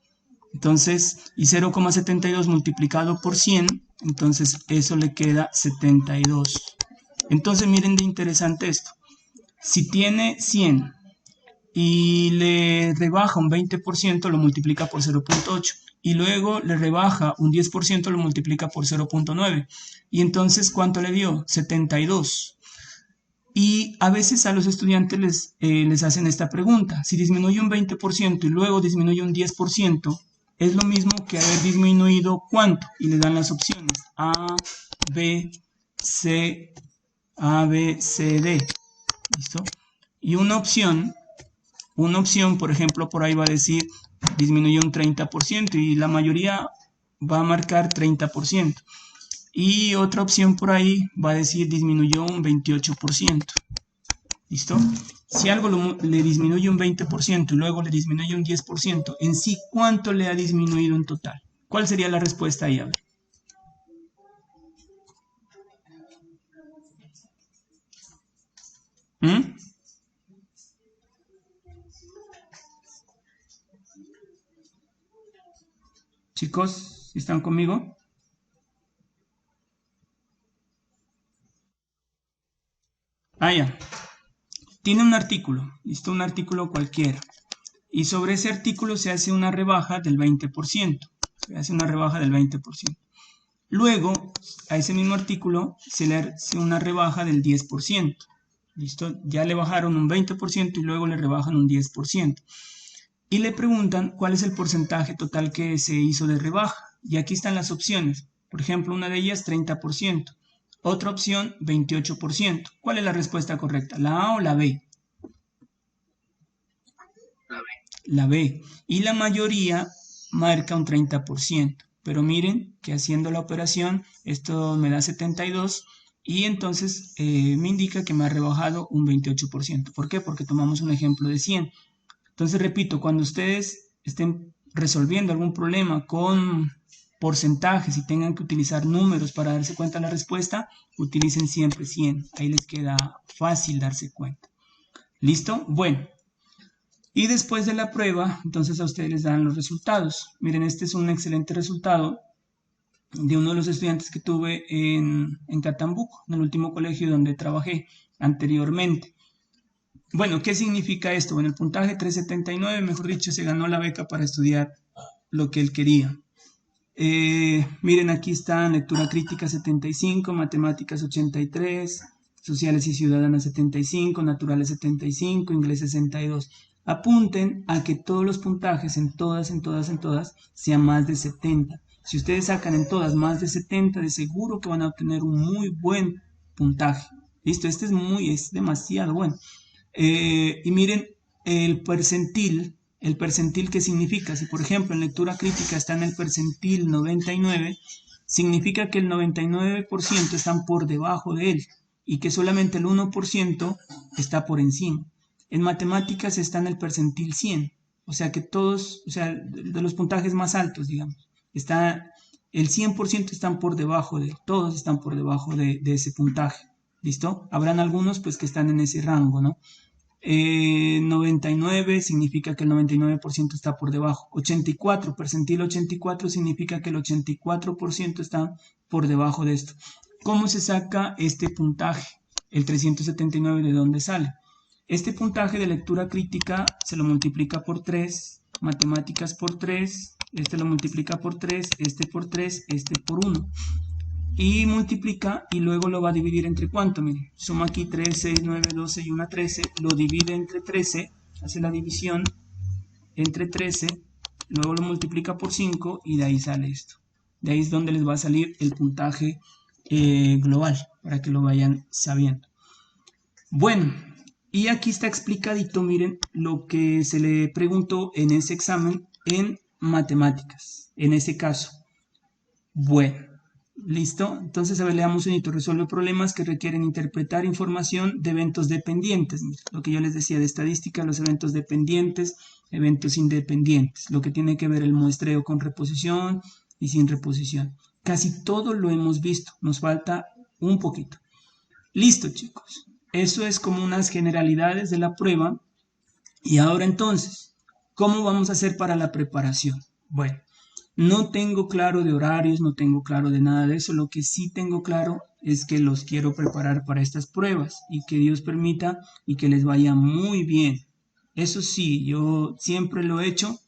Entonces, y 0,72 multiplicado por 100, entonces eso le queda 72. Entonces, miren de interesante esto. Si tiene 100 y le rebaja un 20%, lo multiplica por 0.8. Y luego le rebaja un 10%, lo multiplica por 0.9. Y entonces, ¿cuánto le dio? 72. Y a veces a los estudiantes les hacen esta pregunta. Si disminuye un 20% y luego disminuye un 10%, es lo mismo que haber disminuido ¿cuánto? Y le dan las opciones. A, B, C, D. ¿Listo? Y una opción, por ejemplo, por ahí va a decir disminuyó un 30% y la mayoría va a marcar 30%. Y otra opción por ahí va a decir disminuyó un 28%. ¿Listo? Si algo le disminuye un 20% y luego le disminuye un 10%, en sí, ¿cuánto le ha disminuido en total? ¿Cuál sería la respuesta ahí? A ver. Chicos, ¿están conmigo? Ya. Tiene un artículo, listo, un artículo cualquiera. Y sobre ese artículo se hace una rebaja del 20%. Se hace una rebaja del 20%. Luego, a ese mismo artículo se le hace una rebaja del 10%. ¿Listo? Ya le bajaron un 20% y luego le rebajan un 10%. Y le preguntan cuál es el porcentaje total que se hizo de rebaja. Y aquí están las opciones. Por ejemplo, una de ellas 30%. Otra opción 28%. ¿Cuál es la respuesta correcta? ¿La A o la B? la B. Y la mayoría marca un 30%. Pero miren que haciendo la operación, esto me da 72 y entonces me indica que me ha rebajado un 28%. ¿Por qué? Porque tomamos un ejemplo de 100. Entonces, repito, cuando ustedes estén resolviendo algún problema con porcentajes y tengan que utilizar números para darse cuenta de la respuesta, utilicen siempre 100. Ahí les queda fácil darse cuenta. ¿Listo? Bueno. Y después de la prueba, entonces a ustedes les dan los resultados. Miren, este es un excelente resultado de uno de los estudiantes que tuve en Catambuco, en el último colegio donde trabajé anteriormente. Bueno, ¿qué significa esto? Bueno, el puntaje 379, mejor dicho, se ganó la beca para estudiar lo que él quería. Miren, aquí están lectura crítica 75, matemáticas 83, sociales y ciudadanas 75, naturales 75, inglés 62. Apunten a que todos los puntajes en todas sean más de 70. Si ustedes sacan en todas más de 70, de seguro que van a obtener un muy buen puntaje. Listo, este es demasiado bueno. Y miren el percentil ¿qué significa? Si por ejemplo en lectura crítica está en el percentil 99, significa que el 99% están por debajo de él y que solamente el 1% está por encima. En matemáticas está en el percentil 100, o sea que todos, o sea, de los puntajes más altos, digamos, está el 100% están por debajo de él, todos están por debajo de ese puntaje. ¿Listo? Habrán algunos pues que están en ese rango, ¿no? 99 significa que el 99% está por debajo. 84, percentil 84 significa que el 84% está por debajo de esto. ¿Cómo se saca este puntaje? El 379, ¿de dónde sale? Este puntaje de lectura crítica se lo multiplica por 3, matemáticas por 3, este lo multiplica por 3, este por 3, este por 1. Y multiplica y luego lo va a dividir entre ¿cuánto? Miren, suma aquí 3, 6, 9, 12 y 1, 13, lo divide entre 13, hace la división entre 13, luego lo multiplica por 5 y de ahí sale esto. De ahí es donde les va a salir el puntaje global, para que lo vayan sabiendo. Bueno, y aquí está explicadito, miren, lo que se le preguntó en ese examen en matemáticas, en ese caso. Bueno. ¿Listo? Entonces, a ver, leamos unito. Resuelve problemas que requieren interpretar información de eventos dependientes. Lo que yo les decía de estadística, los eventos dependientes, eventos independientes. Lo que tiene que ver el muestreo con reposición y sin reposición. Casi todo lo hemos visto. Nos falta un poquito. Listo, chicos. Eso es como unas generalidades de la prueba. Y ahora entonces, ¿cómo vamos a hacer para la preparación? Bueno. No tengo claro de horarios, no tengo claro de nada de eso. Lo que sí tengo claro es que los quiero preparar para estas pruebas y que Dios permita y que les vaya muy bien. Eso sí, yo siempre lo he hecho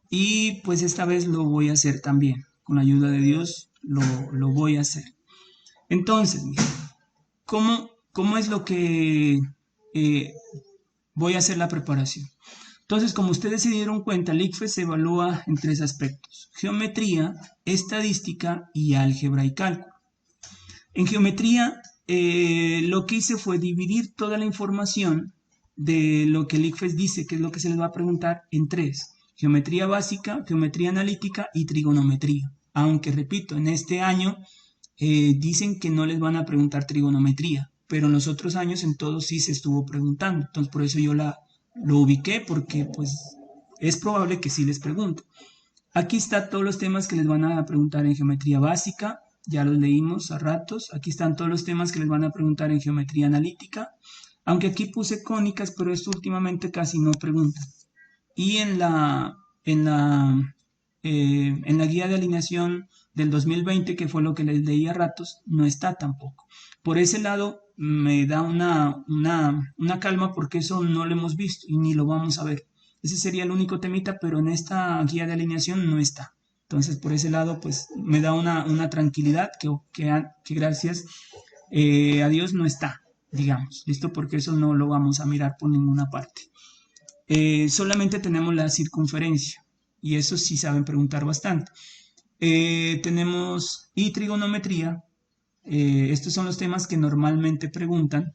y pues esta vez lo voy a hacer también. Con la ayuda de Dios lo voy a hacer. Entonces, ¿cómo es lo que voy a hacer la preparación? Entonces, como ustedes se dieron cuenta, el ICFES se evalúa en 3 aspectos: geometría, estadística y álgebra y cálculo. En geometría, lo que hice fue dividir toda la información de lo que el ICFES dice, que es lo que se les va a preguntar, en 3. Geometría básica, geometría analítica y trigonometría. Aunque, repito, en este año dicen que no les van a preguntar trigonometría, pero en los otros años en todos sí se estuvo preguntando. Entonces, por eso yo lo ubiqué, porque pues es probable que sí les pregunte. Aquí está todos los temas que les van a preguntar en geometría básica, ya los leímos a ratos. Aquí están todos los temas que les van a preguntar en geometría analítica, aunque aquí puse cónicas, pero esto últimamente casi no preguntan. Y en la guía de alineación del 2020, que fue lo que les leí a ratos, no está tampoco. Por ese lado me da una calma, porque eso no lo hemos visto y ni lo vamos a ver. Ese sería el único temita, pero en esta guía de alineación no está. Entonces, por ese lado, pues me da una tranquilidad que gracias a Dios no está, digamos. ¿Listo? Porque eso no lo vamos a mirar por ninguna parte. Solamente tenemos la circunferencia y eso sí saben preguntar bastante. Tenemos y trigonometría. Estos son los temas que normalmente preguntan.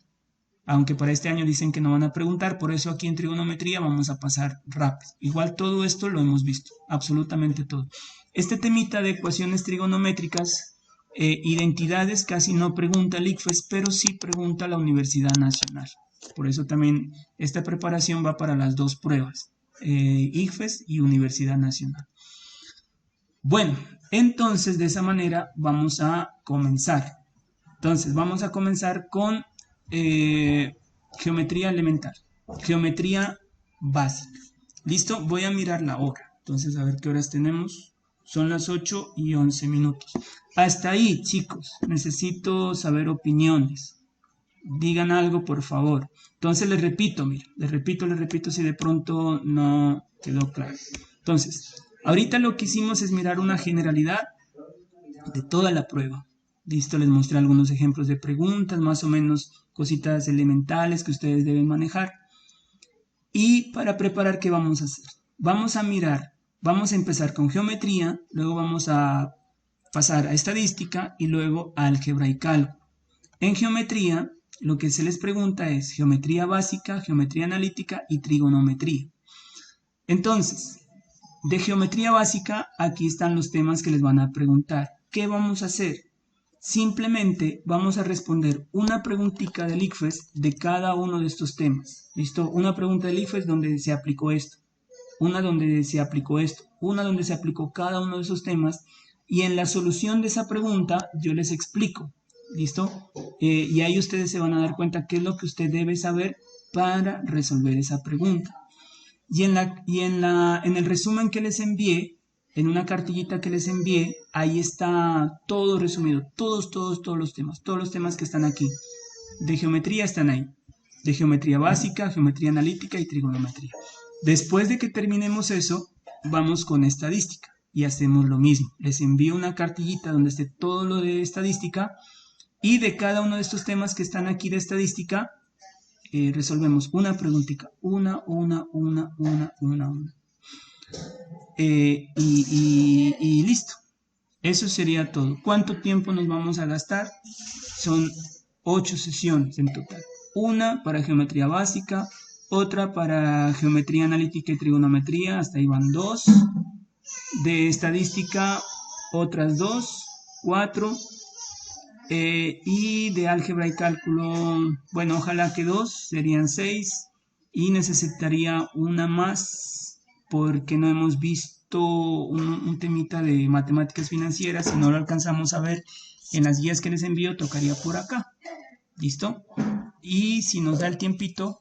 aunque para este año dicen que no van a preguntar, por eso aquí en trigonometría vamos a pasar rápido. Igual todo esto lo hemos visto, absolutamente todo. Este temita de ecuaciones trigonométricas, identidades, casi no pregunta el ICFES, pero sí pregunta la Universidad Nacional. Por eso también esta preparación va para las dos pruebas, ICFES y Universidad Nacional. Bueno, entonces de esa manera vamos a comenzar. Entonces vamos a comenzar con geometría elemental, geometría básica. ¿Listo? Voy a mirar la hora. Entonces, a ver qué horas tenemos. Son las 8:11. Hasta ahí, chicos. Necesito saber opiniones. Digan algo, por favor. Entonces, les repito, miren. Les repito si de pronto no quedó claro. Entonces, ahorita lo que hicimos es mirar una generalidad de toda la prueba. Listo, les mostré algunos ejemplos de preguntas, más o menos cositas elementales que ustedes deben manejar. Y para preparar, ¿qué vamos a hacer? Vamos a mirar, vamos a empezar con geometría, luego vamos a pasar a estadística y luego a álgebra y cálculo. En geometría, lo que se les pregunta es geometría básica, geometría analítica y trigonometría. Entonces, de geometría básica, aquí están los temas que les van a preguntar. ¿Qué vamos a hacer? Simplemente vamos a responder una preguntita del ICFES de cada uno de estos temas. ¿Listo? Una pregunta del ICFES donde se aplicó esto, una donde se aplicó esto, una donde se aplicó cada uno de esos temas, y en la solución de esa pregunta yo les explico. ¿Listo? Y ahí ustedes se van a dar cuenta qué es lo que usted debe saber para resolver esa pregunta. Y en el resumen que les envié, en una cartillita que les envié, ahí está todo resumido, todos los temas que están aquí. De geometría están ahí, de geometría básica, geometría analítica y trigonometría. Después de que terminemos eso, vamos con estadística y hacemos lo mismo. Les envío una cartillita donde esté todo lo de estadística y de cada uno de estos temas que están aquí de estadística, resolvemos una preguntita, una. Y listo. Eso sería todo. ¿Cuánto tiempo nos vamos a gastar? Son 8 sesiones en total. Una para geometría básica, otra para geometría analítica y trigonometría, hasta ahí van 2. De estadística, otras 2, 4. Y de álgebra y cálculo, bueno, ojalá que 2, serían 6. Y necesitaría una más porque no hemos visto un temita de matemáticas financieras. Si no lo alcanzamos a ver en las guías que les envío, tocaría por acá. ¿Listo? Y si nos da el tiempito,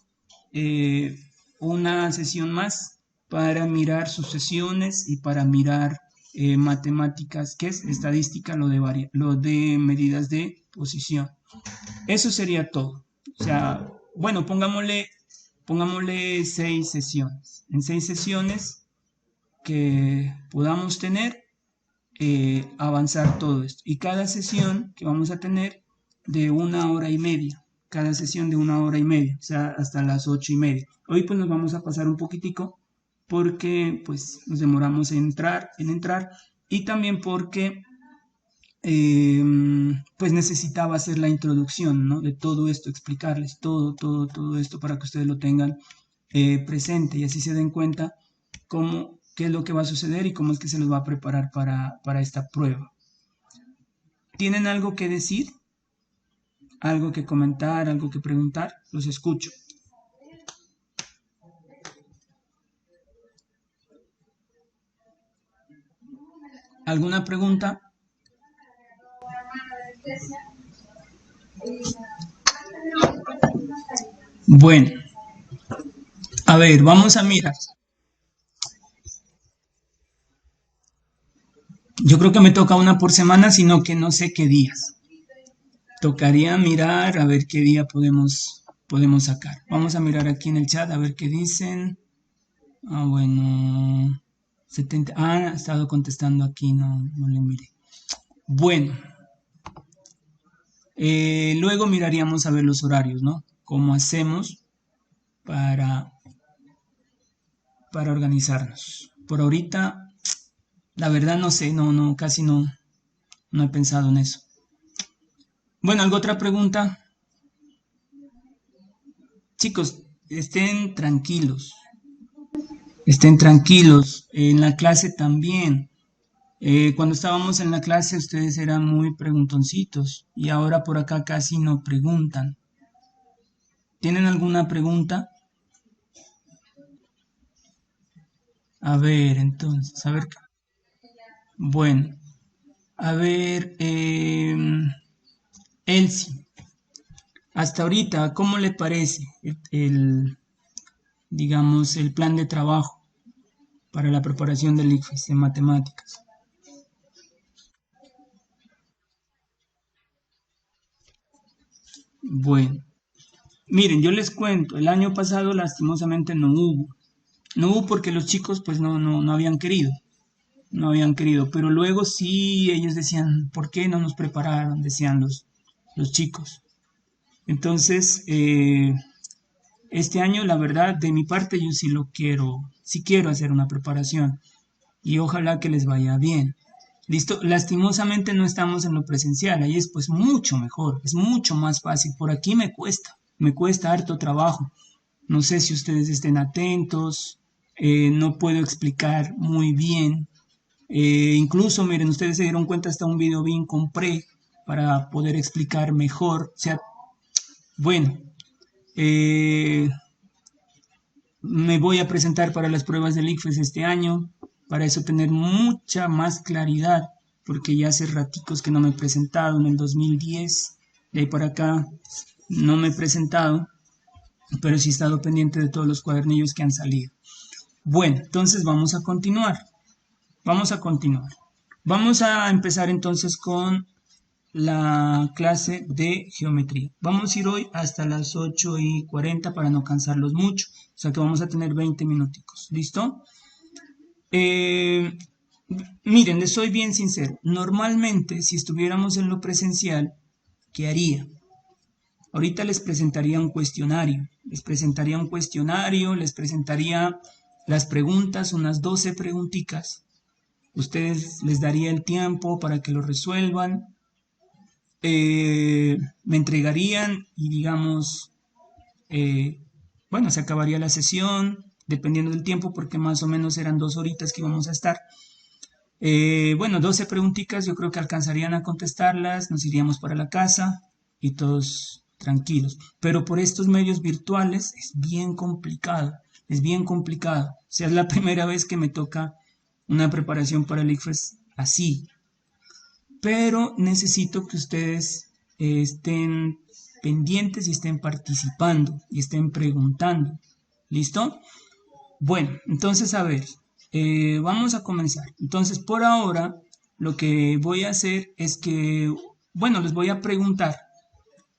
una sesión más para mirar sucesiones y para mirar matemáticas, que es estadística, lo de medidas de posición. Eso sería todo. O sea, bueno, pongámosle 6 sesiones. En 6 sesiones que podamos tener, avanzar todo esto. Y cada sesión que vamos a tener de 1 hora y media. Cada sesión de 1 hora y media, o sea, hasta las 8:30. Hoy pues nos vamos a pasar un poquitico porque pues nos demoramos en entrar y también porque pues necesitaba hacer la introducción, ¿no? De todo esto, explicarles todo esto para que ustedes lo tengan presente y así se den cuenta qué es lo que va a suceder y cómo es que se los va a preparar para esta prueba. ¿Tienen algo que decir? ¿Algo que comentar? ¿Algo que preguntar? Los escucho. ¿Alguna pregunta? Bueno, a ver, vamos a mirar. Yo creo que me toca una por semana, sino que no sé qué días. Tocaría mirar a ver qué día podemos sacar. Vamos a mirar aquí en el chat a ver qué dicen. Ah, bueno. 70. Ah, ha estado contestando aquí, no le miré. Bueno. Luego miraríamos a ver los horarios, ¿no? ¿Cómo hacemos para organizarnos? Por ahorita, la verdad no sé, casi no he pensado en eso. Bueno, ¿alguna otra pregunta? chicos, estén tranquilos. Estén tranquilos. En la clase también. Cuando estábamos en la clase ustedes eran muy preguntoncitos y ahora por acá casi no preguntan. ¿Tienen alguna pregunta? A ver, entonces, a ver. Bueno, a ver, Elsie, hasta ahorita, ¿cómo le parece digamos, el plan de trabajo para la preparación del ICFES en matemáticas? Bueno, miren, yo les cuento, el año pasado lastimosamente no hubo. No hubo porque los chicos pues no habían querido, no habían querido, pero luego sí ellos decían, ¿por qué no nos prepararon? Decían los chicos. Entonces, este año, la verdad, de mi parte, yo sí quiero hacer una preparación y ojalá que les vaya bien. Listo, lastimosamente no estamos en lo presencial, ahí es pues mucho mejor, es mucho más fácil. Por aquí me cuesta harto trabajo. No sé si ustedes estén atentos, no puedo explicar muy bien. Incluso, miren, ustedes se dieron cuenta, hasta un video bien compré para poder explicar mejor. O sea, bueno, eh, me voy a presentar para las pruebas del ICFES este año, para eso tener mucha más claridad, porque ya hace raticos que no me he presentado, en el 2010, de ahí para acá no me he presentado, pero sí he estado pendiente de todos los cuadernillos que han salido. Bueno, entonces vamos a continuar. Vamos a continuar. Vamos a empezar entonces con la clase de geometría. Vamos a ir hoy hasta las 8:40 para no cansarlos mucho. O sea que vamos a tener 20 minuticos. ¿Listo? Eh, miren, les soy bien sincero. Normalmente, si estuviéramos en lo presencial, ¿qué haría? Ahorita les presentaría un cuestionario. Les presentaría las preguntas, unas 12 preguntitas. Ustedes les daría el tiempo para que lo resuelvan. Me entregarían y digamos, eh, bueno, se acabaría la sesión, dependiendo del tiempo, porque más o menos eran 2 horitas que íbamos a estar. Bueno, 12 preguntitas, yo creo que alcanzarían a contestarlas, nos iríamos para la casa y todos tranquilos. Pero por estos medios virtuales es bien complicado, es bien complicado. O sea, es la primera vez que me toca una preparación para el ICFES así, pero necesito que ustedes estén pendientes y estén participando y estén preguntando. ¿Listo? Bueno, entonces a ver, vamos a comenzar. Entonces, por ahora, lo que voy a hacer es que, bueno, les voy a preguntar.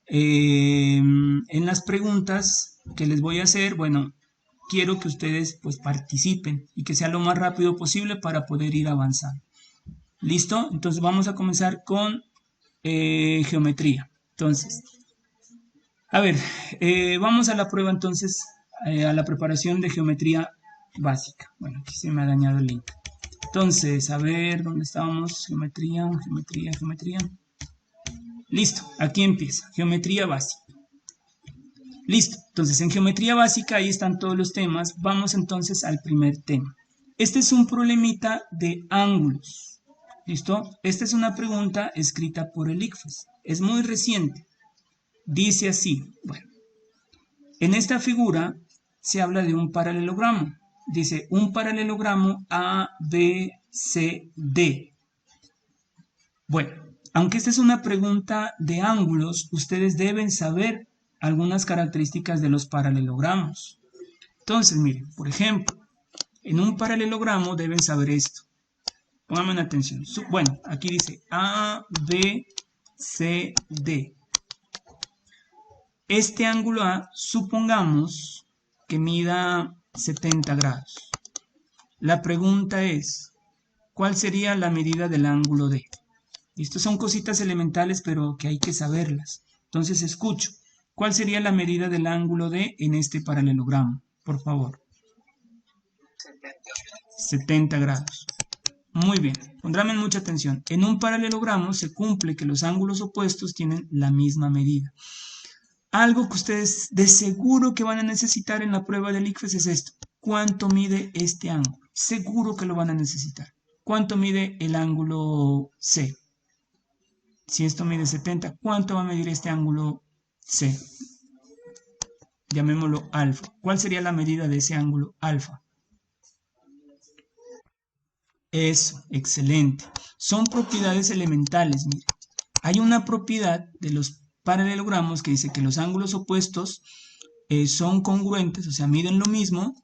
En las preguntas que les voy a hacer, bueno, quiero que ustedes pues participen y que sea lo más rápido posible para poder ir avanzando. ¿Listo? Entonces vamos a comenzar con geometría. Entonces, a ver, vamos a la prueba entonces, a la preparación de geometría básica. Bueno, aquí se me ha dañado el link. Entonces, a ver, ¿dónde estábamos? Geometría. Listo, aquí empieza, geometría básica. Listo, entonces en geometría básica ahí están todos los temas. Vamos entonces al primer tema. Este es un problemita de ángulos. ¿Listo? Esta es una pregunta escrita por el ICFES. Es muy reciente. Dice así, bueno, en esta figura se habla de un paralelogramo. Dice un paralelogramo ABCD. Bueno, aunque esta es una pregunta de ángulos, ustedes deben saber algunas características de los paralelogramos. Entonces, miren, por ejemplo, en un paralelogramo deben saber esto. Pónganme atención. Bueno, aquí dice ABCD. Este ángulo A, supongamos que mida 70 grados. La pregunta es, ¿cuál sería la medida del ángulo D? Estas son cositas elementales, pero que hay que saberlas. Entonces, escucho. ¿Cuál sería la medida del ángulo D en este paralelogramo? Por favor. 70 grados. Muy bien, pondrán mucha atención. En un paralelogramo se cumple que los ángulos opuestos tienen la misma medida. Algo que ustedes de seguro que van a necesitar en la prueba del ICFES es esto. ¿Cuánto mide este ángulo? Seguro que lo van a necesitar. ¿Cuánto mide el ángulo C? Si esto mide 70, ¿cuánto va a medir este ángulo C? Llamémoslo alfa. ¿Cuál sería la medida de ese ángulo alfa? Eso, excelente. Son propiedades elementales, miren. Hay una propiedad de los paralelogramos que dice que los ángulos opuestos son congruentes, o sea, miden lo mismo,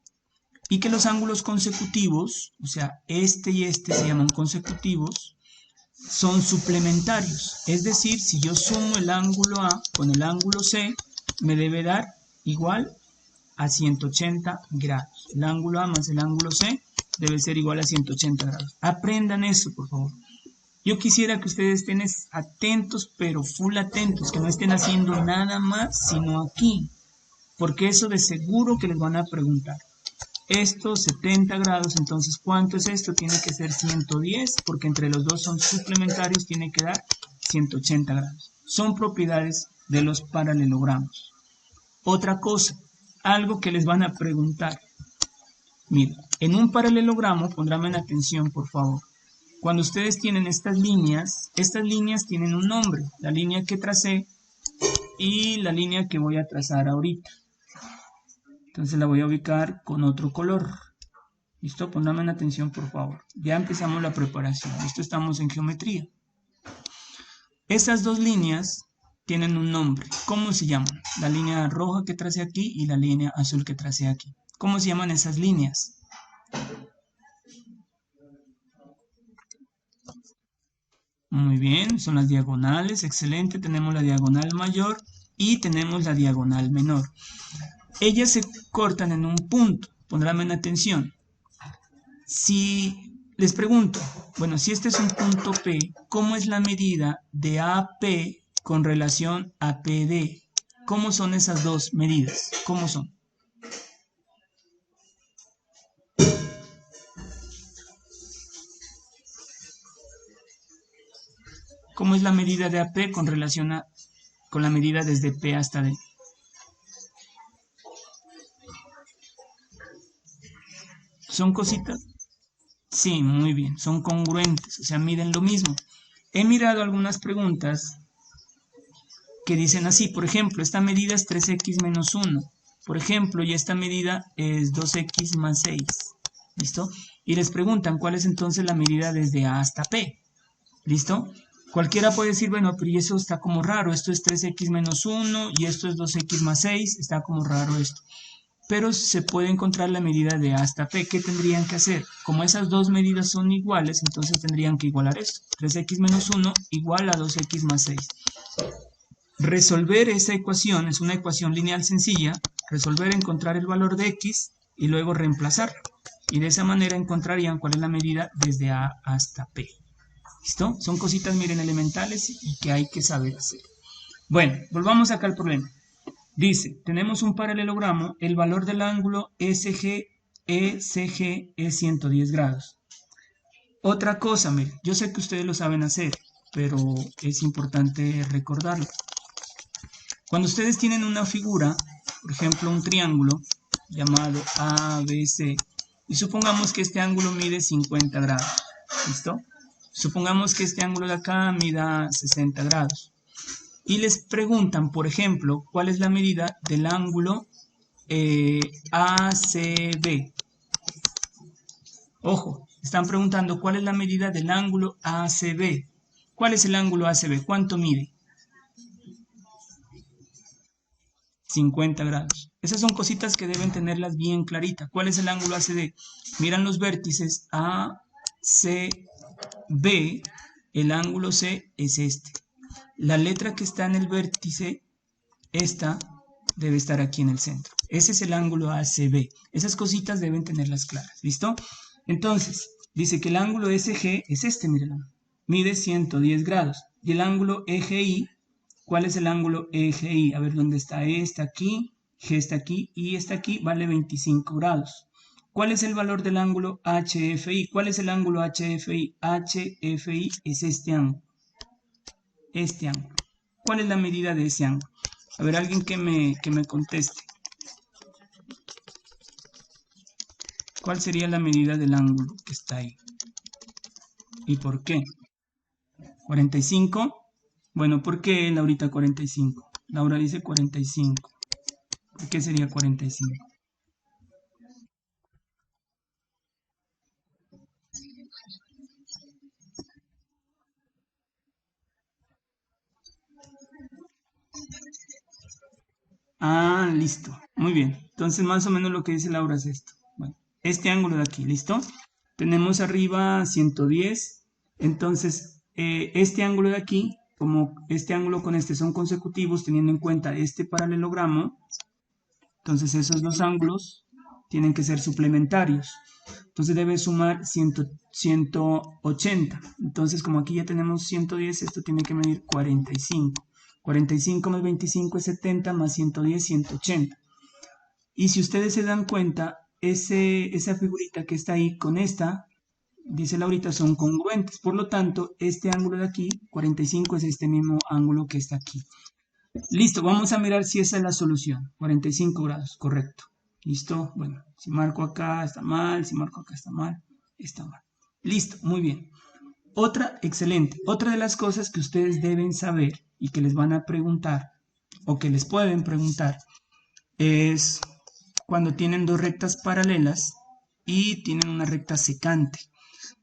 y que los ángulos consecutivos, o sea, este y este se llaman consecutivos, son suplementarios. Es decir, si yo sumo el ángulo A con el ángulo C, me debe dar igual a 180 grados. El ángulo A más el ángulo C debe ser igual a 180 grados. Aprendan eso, por favor. Yo quisiera que ustedes estén atentos, pero full atentos, que no estén haciendo nada más, sino aquí. Porque eso de seguro que les van a preguntar. Esto, 70 grados, entonces, ¿cuánto es esto? Tiene que ser 110, porque entre los dos son suplementarios, tiene que dar 180 grados. Son propiedades de los paralelogramos. Otra cosa, algo que les van a preguntar. Miren, en un paralelogramo, pondrán atención, por favor. Cuando ustedes tienen estas líneas tienen un nombre. La línea que tracé y la línea que voy a trazar ahorita. Entonces la voy a ubicar con otro color. ¿Listo? Pónganme atención, por favor. Ya empezamos la preparación. Listo, estamos en geometría. Estas dos líneas tienen un nombre. ¿Cómo se llaman? La línea roja que tracé aquí y la línea azul que tracé aquí. ¿Cómo se llaman esas líneas? Muy bien, son las diagonales. Excelente, tenemos la diagonal mayor y tenemos la diagonal menor. Ellas se cortan en un punto. Pondrán atención. Si les pregunto, bueno, si este es un punto P, ¿cómo es la medida de AP con relación a PD? ¿Cómo son esas dos medidas? ¿Cómo son? ¿Cómo es la medida de AP con relación con la medida desde P hasta D? ¿Son cositas? Sí, muy bien, son congruentes, o sea, miden lo mismo. He mirado algunas preguntas que dicen así, por ejemplo, esta medida es 3x menos 1, por ejemplo, y esta medida es 2x más 6, ¿listo? Y les preguntan cuál es entonces la medida desde A hasta P, ¿listo? Cualquiera puede decir, bueno, pero y eso está como raro, esto es 3x menos 1 y esto es 2x más 6, está como raro esto. Pero se puede encontrar la medida de A hasta P. ¿Qué tendrían que hacer? Como esas dos medidas son iguales, entonces tendrían que igualar esto. 3x menos 1 igual a 2x más 6. Resolver esa ecuación es una ecuación lineal sencilla. Resolver, encontrar el valor de x y luego reemplazar. Y de esa manera encontrarían cuál es la medida desde A hasta P. ¿Listo? Son cositas, miren, elementales y que hay que saber hacer. Bueno, volvamos acá al problema. Dice, tenemos un paralelogramo, el valor del ángulo SG, ECG es 110 grados. Otra cosa, miren, yo sé que ustedes lo saben hacer, pero es importante recordarlo. Cuando ustedes tienen una figura, por ejemplo un triángulo llamado ABC, y supongamos que este ángulo mide 50 grados, ¿listo? Supongamos que este ángulo de acá mida 60 grados. Y les preguntan, por ejemplo, cuál es la medida del ángulo ACB. Ojo, están preguntando cuál es la medida del ángulo ACB. ¿Cuál es el ángulo ACB? ¿Cuánto mide? 50 grados. Esas son cositas que deben tenerlas bien claritas. ¿Cuál es el ángulo ACB? Miran los vértices ACB. El ángulo C es este. La letra que está en el vértice, esta debe estar aquí en el centro. Ese es el ángulo ACB. Esas cositas deben tenerlas claras. ¿Listo? Entonces, dice que el ángulo SG es este, mírenlo. Mide 110 grados. Y el ángulo EGI, ¿cuál es el ángulo EGI? A ver, ¿dónde está? E está aquí, G está aquí y está aquí, vale 25 grados. ¿Cuál es el valor del ángulo HFI? ¿Cuál es el ángulo HFI? HFI es este ángulo. Este ángulo. ¿Cuál es la medida de ese ángulo? A ver, alguien que me conteste. ¿Cuál sería la medida del ángulo que está ahí? ¿Y por qué? ¿45? Bueno, ¿por qué Laurita 45? Laura dice 45. ¿Por qué sería 45? Ah, listo. Muy bien. Entonces, más o menos lo que dice Laura es esto. Bueno, este ángulo de aquí, ¿listo? Tenemos arriba 110. Entonces, este ángulo de aquí, como este ángulo con este son consecutivos, teniendo en cuenta este paralelogramo, entonces esos dos ángulos tienen que ser suplementarios. Entonces debe sumar 180. Entonces, como aquí ya tenemos 110, esto tiene que medir 45. 45 más 25 es 70, más 110, 180. Y si ustedes se dan cuenta, esa figurita que está ahí con esta, dice Laurita, son congruentes. Por lo tanto, este ángulo de aquí, 45, es este mismo ángulo que está aquí. Listo, vamos a mirar si esa es la solución. 45 grados, correcto. Listo, bueno, si marco acá está mal, si marco acá está mal, está mal. Listo, muy bien. Otra, excelente. Otra de las cosas que ustedes deben saber y que les van a preguntar o que les pueden preguntar es cuando tienen dos rectas paralelas y tienen una recta secante.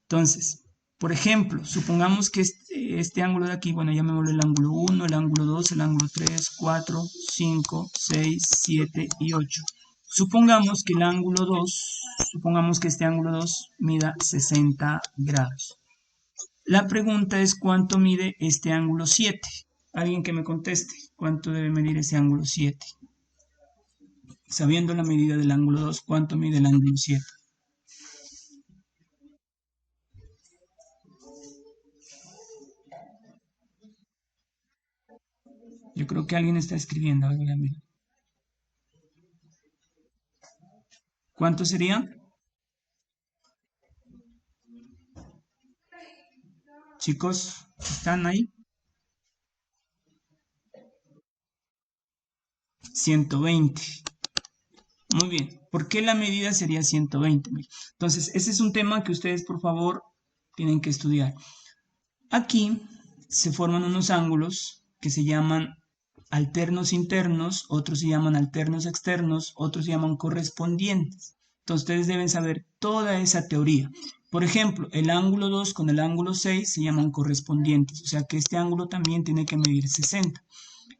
Entonces, por ejemplo, supongamos que este ángulo de aquí, bueno, ya me volvió el ángulo 1, el ángulo 2, el ángulo 3, 4, 5, 6, 7 y 8. Supongamos que el ángulo 2, supongamos que este ángulo 2 mida 60 grados. La pregunta es cuánto mide este ángulo 7. Alguien que me conteste, ¿cuánto debe medir ese ángulo 7? Sabiendo la medida del ángulo 2, ¿cuánto mide el ángulo 7? Yo creo que alguien está escribiendo. A ver, mira. ¿Cuánto sería? Chicos, ¿están ahí? 120. Muy bien. ¿Por qué la medida sería 120? Entonces, ese es un tema que ustedes, por favor, tienen que estudiar. Aquí se forman unos ángulos que se llaman alternos internos, otros se llaman alternos externos, otros se llaman correspondientes. Entonces ustedes deben saber toda esa teoría. Por ejemplo, el ángulo 2 con el ángulo 6 se llaman correspondientes, o sea que este ángulo también tiene que medir 60.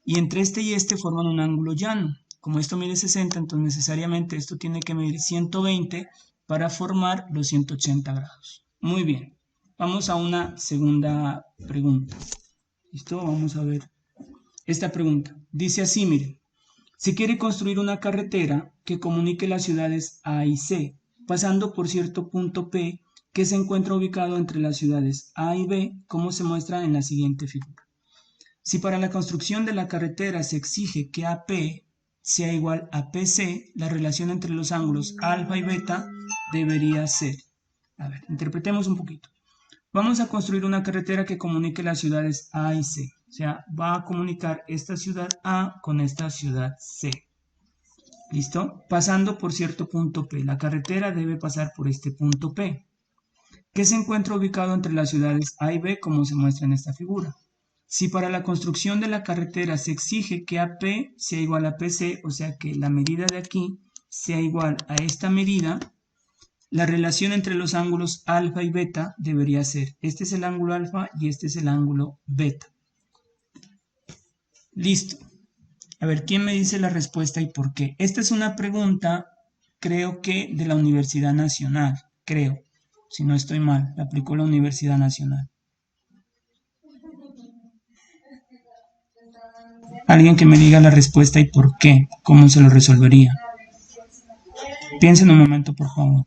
Y entre este y este forman un ángulo llano. Como esto mide 60, entonces necesariamente esto tiene que medir 120 para formar los 180 grados. Muy bien. Vamos a una segunda pregunta. ¿Listo? Vamos a ver esta pregunta. Dice así, miren. Se quiere construir una carretera que comunique las ciudades A y C, pasando por cierto punto P que se encuentra ubicado entre las ciudades A y B, como se muestra en la siguiente figura. Si para la construcción de la carretera se exige que AP sea igual a PC, la relación entre los ángulos alfa y beta debería ser. A ver, interpretemos un poquito. Vamos a construir una carretera que comunique las ciudades A y C. O sea, va a comunicar esta ciudad A con esta ciudad C. ¿Listo? Pasando por cierto punto P. La carretera debe pasar por este punto P, que se encuentra ubicado entre las ciudades A y B, como se muestra en esta figura. Si para la construcción de la carretera se exige que AP sea igual a PC, o sea que la medida de aquí sea igual a esta medida, la relación entre los ángulos alfa y beta debería ser, este es el ángulo alfa y este es el ángulo beta. Listo. A ver, ¿quién me dice la respuesta y por qué? Esta es una pregunta, creo que de la Universidad Nacional, creo, si no estoy mal, la aplicó la Universidad Nacional. Alguien que me diga la respuesta y por qué, cómo se lo resolvería. Piensen un momento, por favor.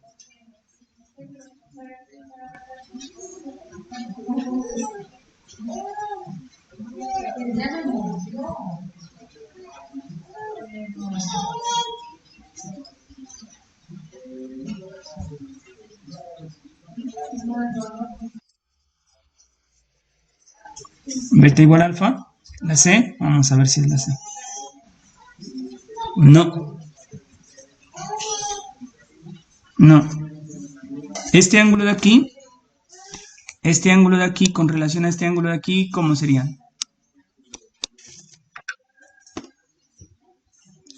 ¿Beta igual a alfa? ¿La C? Vamos a ver si es la C. No, no. Este ángulo de aquí con relación a este ángulo de aquí, ¿cómo sería?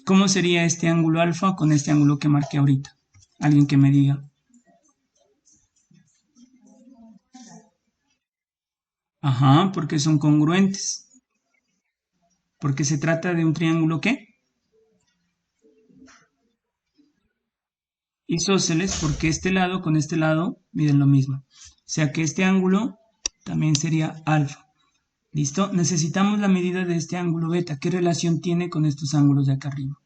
¿Cómo sería este ángulo alfa con este ángulo que marqué ahorita? Alguien que me diga. Ajá, porque son congruentes. Porque se trata de un triángulo ¿qué? Isósceles, porque este lado con este lado miden lo mismo. O sea que este ángulo también sería alfa. ¿Listo? Necesitamos la medida de este ángulo beta. ¿Qué relación tiene con estos ángulos de acá arriba?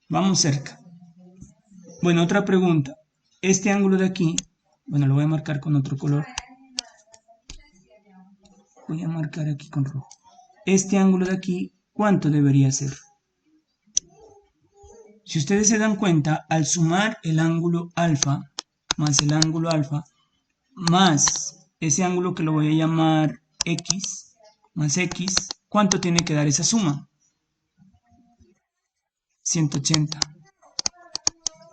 Vamos cerca. Bueno, otra pregunta. Este ángulo de aquí, bueno, lo voy a marcar con otro color. Voy a marcar aquí con rojo. Este ángulo de aquí, ¿cuánto debería ser? Si ustedes se dan cuenta, al sumar el ángulo alfa, más el ángulo alfa, más ese ángulo que lo voy a llamar x, más x, ¿cuánto tiene que dar esa suma? 180.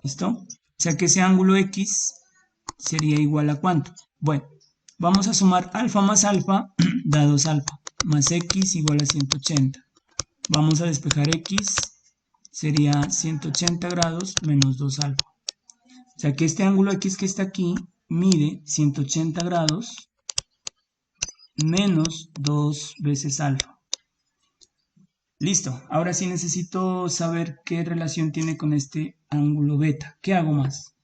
¿Listo? O sea que ese ángulo x sería igual a ¿cuánto? Bueno, vamos a sumar alfa más alfa, da 2 alfa, más x igual a 180. Vamos a despejar x, sería 180 grados menos 2 alfa. O sea que este ángulo x que está aquí mide 180 grados menos 2 veces alfa. Listo, ahora sí necesito saber qué relación tiene con este ángulo beta. ¿Qué hago más?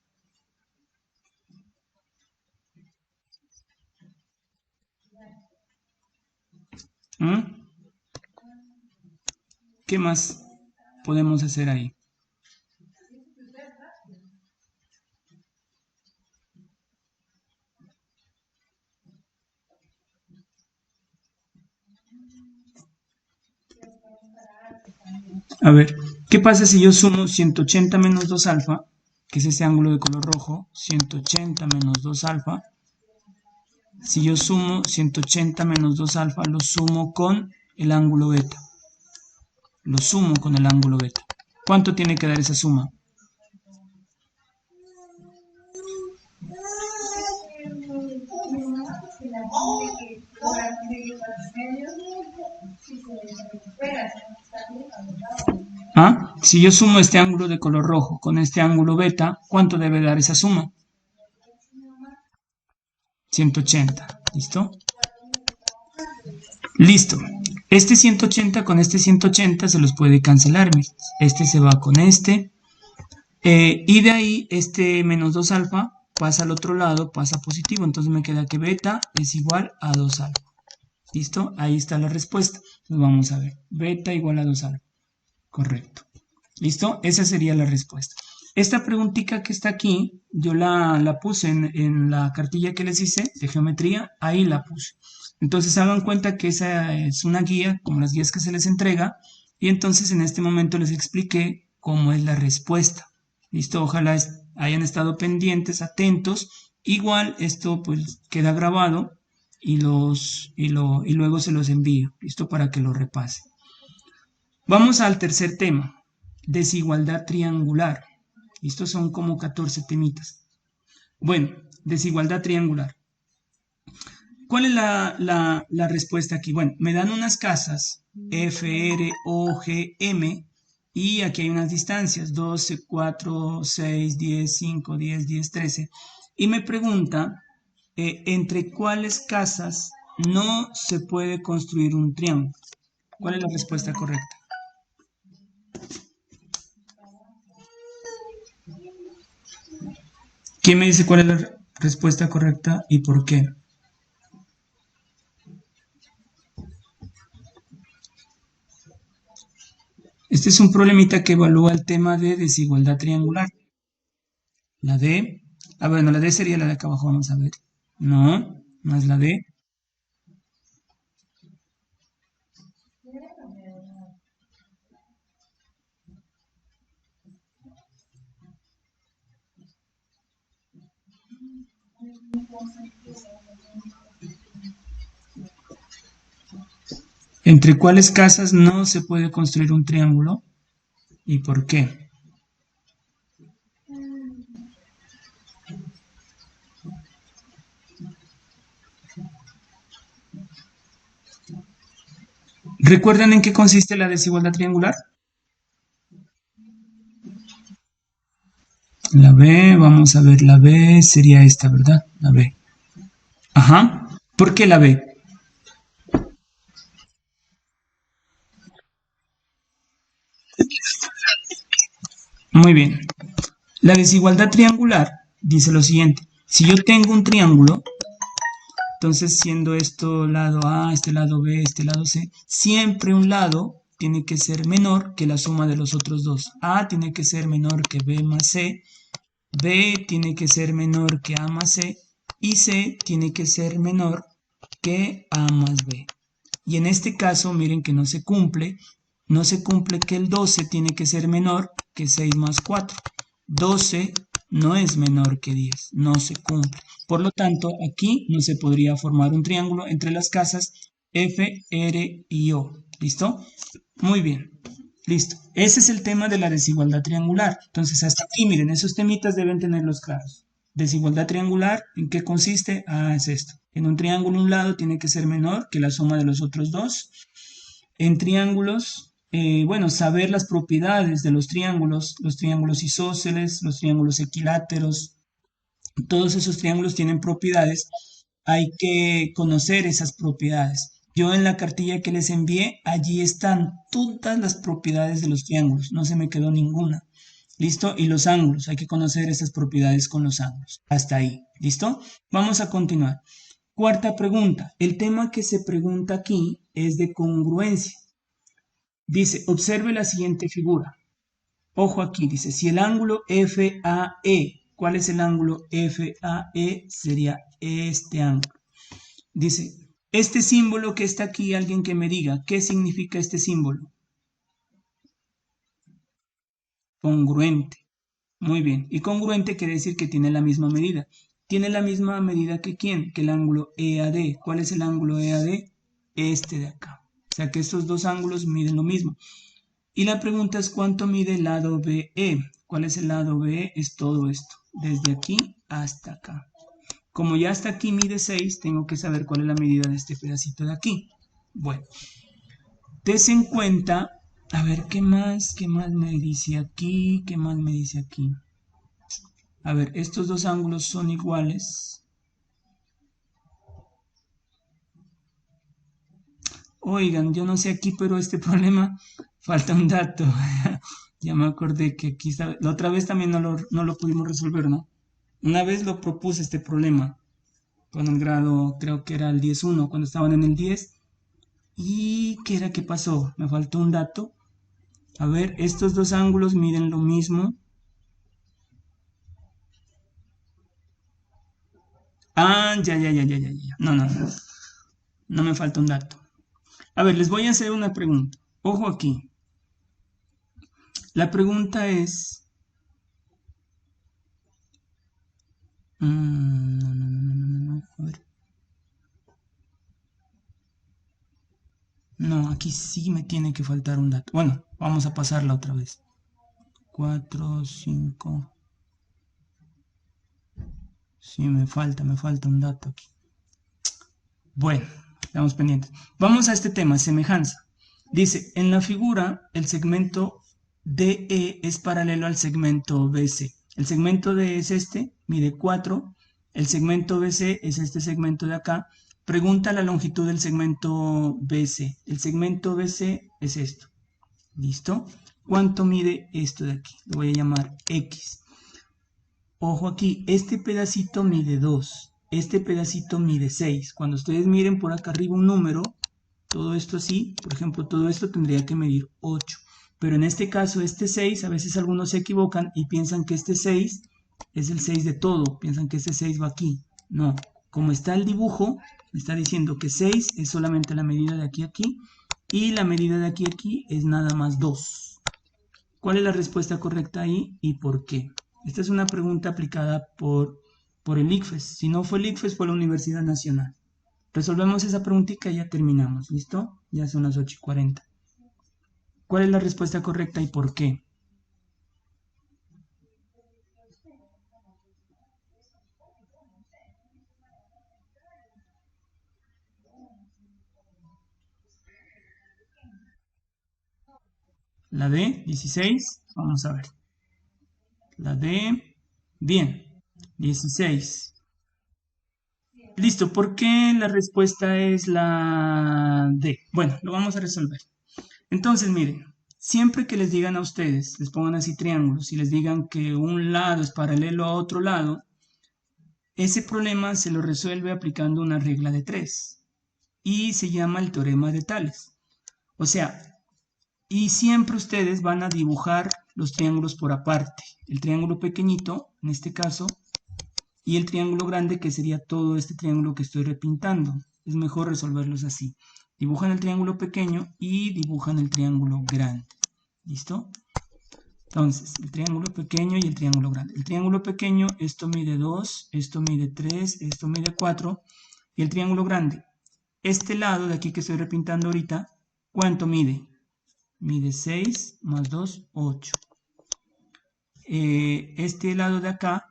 ¿Mm? ¿Qué más podemos hacer ahí? A ver, ¿qué pasa si yo sumo 180 menos 2 alfa, que es ese ángulo de color rojo, 180 menos 2 alfa? Si yo sumo 180 menos 2 alfa, lo sumo con el ángulo beta. Lo sumo con el ángulo beta. ¿Cuánto tiene que dar esa suma? ¿Ah? Si yo sumo este ángulo de color rojo con este ángulo beta, ¿cuánto debe dar esa suma? 180. ¿Listo? Listo. Este 180 con este 180 se los puede cancelar. Este se va con este. Y de ahí, este menos 2 alfa pasa al otro lado, pasa positivo. Entonces me queda que beta es igual a 2 alfa. ¿Listo? Ahí está la respuesta. Entonces vamos a ver. Beta igual a 2 alfa. Correcto. ¿Listo? Esa sería la respuesta. Esta preguntita que está aquí, yo la puse en la cartilla que les hice de geometría, ahí la puse. Entonces hagan cuenta que esa es una guía, como las guías que se les entrega, y entonces en este momento les expliqué cómo es la respuesta. ¿Listo? Ojalá hayan estado pendientes, atentos. Igual esto pues queda grabado y luego se los envío. ¿Listo? Para que lo repasen. Vamos al tercer tema, desigualdad triangular. Estos son como 14 temitas. Bueno, desigualdad triangular. ¿Cuál es la respuesta aquí? Bueno, me dan unas casas F, R, O, G, M y aquí hay unas distancias 12, 4, 6, 10, 5, 10, 10, 13 y me pregunta entre cuáles casas no se puede construir un triángulo. ¿Cuál es la respuesta correcta? ¿Quién me dice cuál es la respuesta correcta y por qué? Este es un problemita que evalúa el tema de desigualdad triangular. La D, bueno, la D sería la de acá abajo, vamos a ver. No, no es la D. ¿Entre cuáles casas no se puede construir un triángulo? ¿Y por qué? ¿Recuerdan en qué consiste la desigualdad triangular? La B, vamos a ver, la B sería esta, ¿verdad? La B. Ajá. ¿Por qué la B? Muy bien. La desigualdad triangular dice lo siguiente. Si yo tengo un triángulo, entonces siendo esto lado A, este lado B, este lado C, siempre un lado tiene que ser menor que la suma de los otros dos. A tiene que ser menor que B más C, B tiene que ser menor que A más C y C tiene que ser menor que A más B. Y en este caso, miren que no se cumple que el 12 tiene que ser menor que 6 más 4. 12 no es menor que 10, no se cumple. Por lo tanto, aquí no se podría formar un triángulo entre las casas F, R y O. ¿Listo? Muy bien. Listo. Ese es el tema de la desigualdad triangular. Entonces, hasta aquí, miren, esos temitas deben tenerlos claros. Desigualdad triangular, ¿en qué consiste? Ah, es esto. En un triángulo, un lado tiene que ser menor que la suma de los otros dos. En triángulos, bueno, saber las propiedades de los triángulos isósceles, los triángulos equiláteros, todos esos triángulos tienen propiedades, hay que conocer esas propiedades. Yo en la cartilla que les envié, allí están todas las propiedades de los triángulos, no se me quedó ninguna. ¿Listo? Y los ángulos, hay que conocer esas propiedades con los ángulos. Hasta ahí. ¿Listo? Vamos a continuar. Cuarta pregunta. El tema que se pregunta aquí es de congruencia. Dice, observe la siguiente figura. Ojo aquí, dice, si el ángulo FAE, ¿cuál es el ángulo FAE? Sería este ángulo. Dice, este símbolo que está aquí, alguien que me diga, ¿qué significa este símbolo? Congruente. Muy bien. Y congruente quiere decir que tiene la misma medida. ¿Tiene la misma medida que quién? Que el ángulo EAD. ¿Cuál es el ángulo EAD? Este de acá. O sea que estos dos ángulos miden lo mismo. Y la pregunta es ¿cuánto mide el lado BE? ¿Cuál es el lado BE? Es todo esto, desde aquí hasta acá. Como ya hasta aquí mide 6, tengo que saber cuál es la medida de este pedacito de aquí. Bueno, des en cuenta, a ver, qué más me dice aquí? ¿Qué más me dice aquí? A ver, estos dos ángulos son iguales. Oigan, yo no sé aquí, pero este problema falta un dato. Ya me acordé que aquí está, la otra vez también no lo pudimos resolver, ¿no? Una vez lo propuse este problema con el grado, creo que era el 10.1, cuando estaban en el 10. ¿Y qué era que pasó? Me faltó un dato. A ver, estos dos ángulos miden lo mismo. Ah, ya. No, no, no. No me falta un dato. A ver, les voy a hacer una pregunta. Ojo aquí. La pregunta es... no. A ver. No, aquí sí me tiene que faltar un dato. Bueno, vamos a pasarla otra vez. 4, 5. Sí, me falta un dato aquí. Bueno, estamos pendientes. Vamos a este tema, semejanza. Dice, en la figura, el segmento DE es paralelo al segmento BC. El segmento DE es este, mide 4. El segmento BC es este segmento de acá. Pregunta la longitud del segmento BC. El segmento BC es esto. ¿Listo? ¿Cuánto mide esto de aquí? Lo voy a llamar X. Ojo aquí, este pedacito mide 2, este pedacito mide 6. Cuando ustedes miren por acá arriba un número, todo esto así, por ejemplo, todo esto tendría que medir 8. Pero en este caso, este 6, a veces algunos se equivocan y piensan que este 6 es el 6 de todo, piensan que este 6 va aquí. No, como está el dibujo, me está diciendo que 6 es solamente la medida de aquí a aquí y la medida de aquí a aquí es nada más 2. ¿Cuál es la respuesta correcta ahí y por qué? Esta es una pregunta aplicada por el ICFES. Si no fue el ICFES, fue la Universidad Nacional. Resolvemos esa preguntita y ya terminamos. ¿Listo? Ya son las 8:40. ¿Cuál es la respuesta correcta y por qué? La D, 16. Vamos a ver. La D, bien, 16. Listo, ¿por qué la respuesta es la D? Bueno, lo vamos a resolver. Entonces, miren, siempre que les digan a ustedes, les pongan así triángulos y les digan que un lado es paralelo a otro lado, ese problema se lo resuelve aplicando una regla de tres y se llama el teorema de Tales. O sea, y siempre ustedes van a dibujar los triángulos por aparte. El triángulo pequeñito, en este caso, y el triángulo grande, que sería todo este triángulo que estoy repintando. Es mejor resolverlos así. Dibujan el triángulo pequeño y dibujan el triángulo grande. ¿Listo? Entonces, el triángulo pequeño y el triángulo grande. El triángulo pequeño, esto mide 2, esto mide 3, esto mide 4. Y el triángulo grande, este lado de aquí que estoy repintando ahorita, ¿cuánto mide? Mide 6 más 2, 8. Este lado de acá,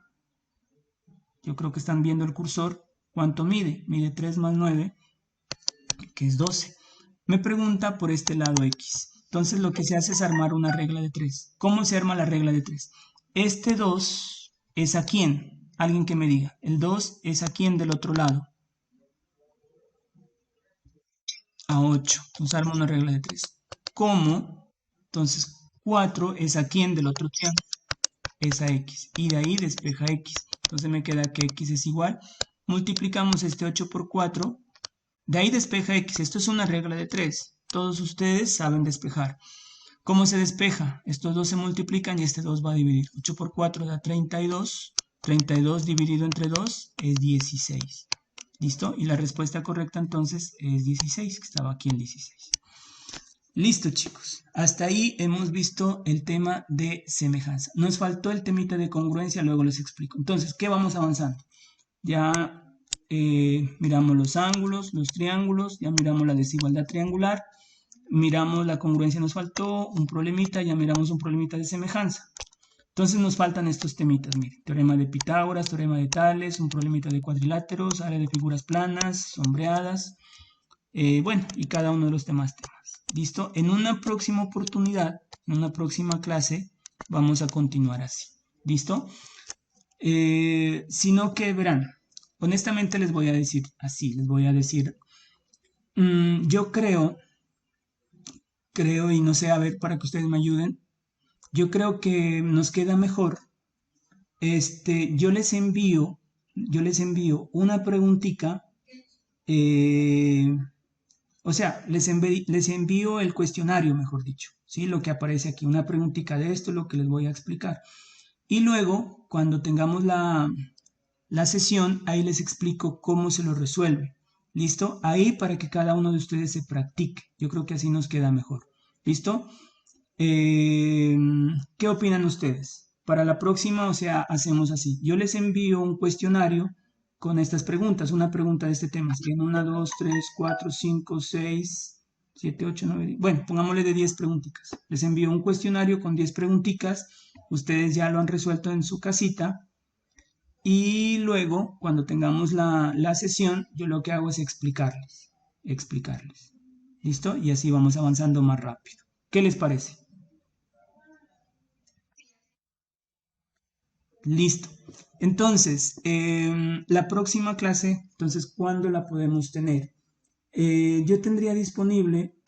yo creo que están viendo el cursor, ¿cuánto mide? Mide 3 más 9, que es 12. Me pregunta por este lado X. Entonces lo que se hace es armar una regla de 3. ¿Cómo se arma la regla de 3? Este 2 es a quién. Alguien que me diga. El 2 es a quién del otro lado. A 8. Entonces arma una regla de 3. ¿Cómo? Entonces 4 es a quién del otro triángulo. Es a X. Y de ahí despeja X. Entonces me queda que X es igual. Multiplicamos este 8 por 4. De ahí despeja X. Esto es una regla de 3. Todos ustedes saben despejar. ¿Cómo se despeja? Estos dos se multiplican y este 2 va a dividir. 8 por 4 da 32. 32 dividido entre 2 es 16. ¿Listo? Y la respuesta correcta entonces es 16, que estaba aquí en 16. Listo, chicos. Hasta ahí hemos visto el tema de semejanza. Nos faltó el temita de congruencia, luego les explico. Entonces, ¿qué vamos avanzando? Ya miramos los ángulos, los triángulos, ya miramos la desigualdad triangular, miramos la congruencia, nos faltó un problemita, ya miramos un problemita de semejanza. Entonces nos faltan estos temitas, miren, teorema de Pitágoras, teorema de Tales, un problemita de cuadriláteros, área de figuras planas, sombreadas, bueno, y cada uno de los temas. ¿Listo? En una próxima oportunidad, en una próxima clase, vamos a continuar así. ¿Listo? Sino que verán, honestamente les voy a decir así, les voy a decir, yo creo y no sé, a ver, para que ustedes me ayuden, yo creo que nos queda mejor, yo les envío una preguntita, eh, o sea, les envío el cuestionario, mejor dicho, ¿sí? Lo que aparece aquí, una preguntita de esto, lo que les voy a explicar. Y luego, cuando tengamos la sesión, ahí les explico cómo se lo resuelve. ¿Listo? Ahí para que cada uno de ustedes se practique. Yo creo que así nos queda mejor. ¿Listo? Eh, ¿Qué opinan ustedes? Para la próxima, o sea, hacemos así. Yo les envío un cuestionario con estas preguntas, una pregunta de este tema. Serían 1, 2, 3, 4, 5, 6, 7, 8, 9, 10. Bueno, pongámosle de 10 preguntitas. Les envío un cuestionario con 10 preguntitas. Ustedes ya lo han resuelto en su casita. Y luego, cuando tengamos la sesión, yo lo que hago es explicarles. ¿Listo? Y así vamos avanzando más rápido. ¿Qué les parece? Listo. Entonces, la próxima clase, entonces, ¿cuándo la podemos tener? Yo tendría disponible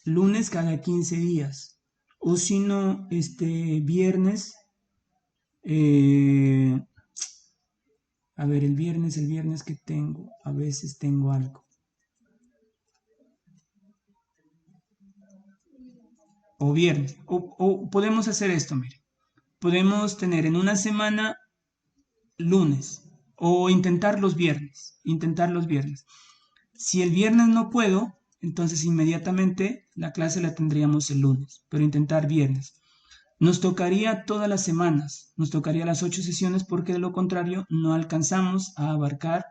lunes cada 15 días. O si no, viernes. eh, a ver, el viernes que tengo, a veces tengo algo. O viernes. O podemos hacer esto, mire. Podemos tener en una semana lunes o intentar los viernes. Si el viernes no puedo, entonces inmediatamente la clase la tendríamos el lunes, pero intentar viernes. Nos tocaría todas las semanas, nos tocaría las 8 sesiones porque de lo contrario no alcanzamos a abarcar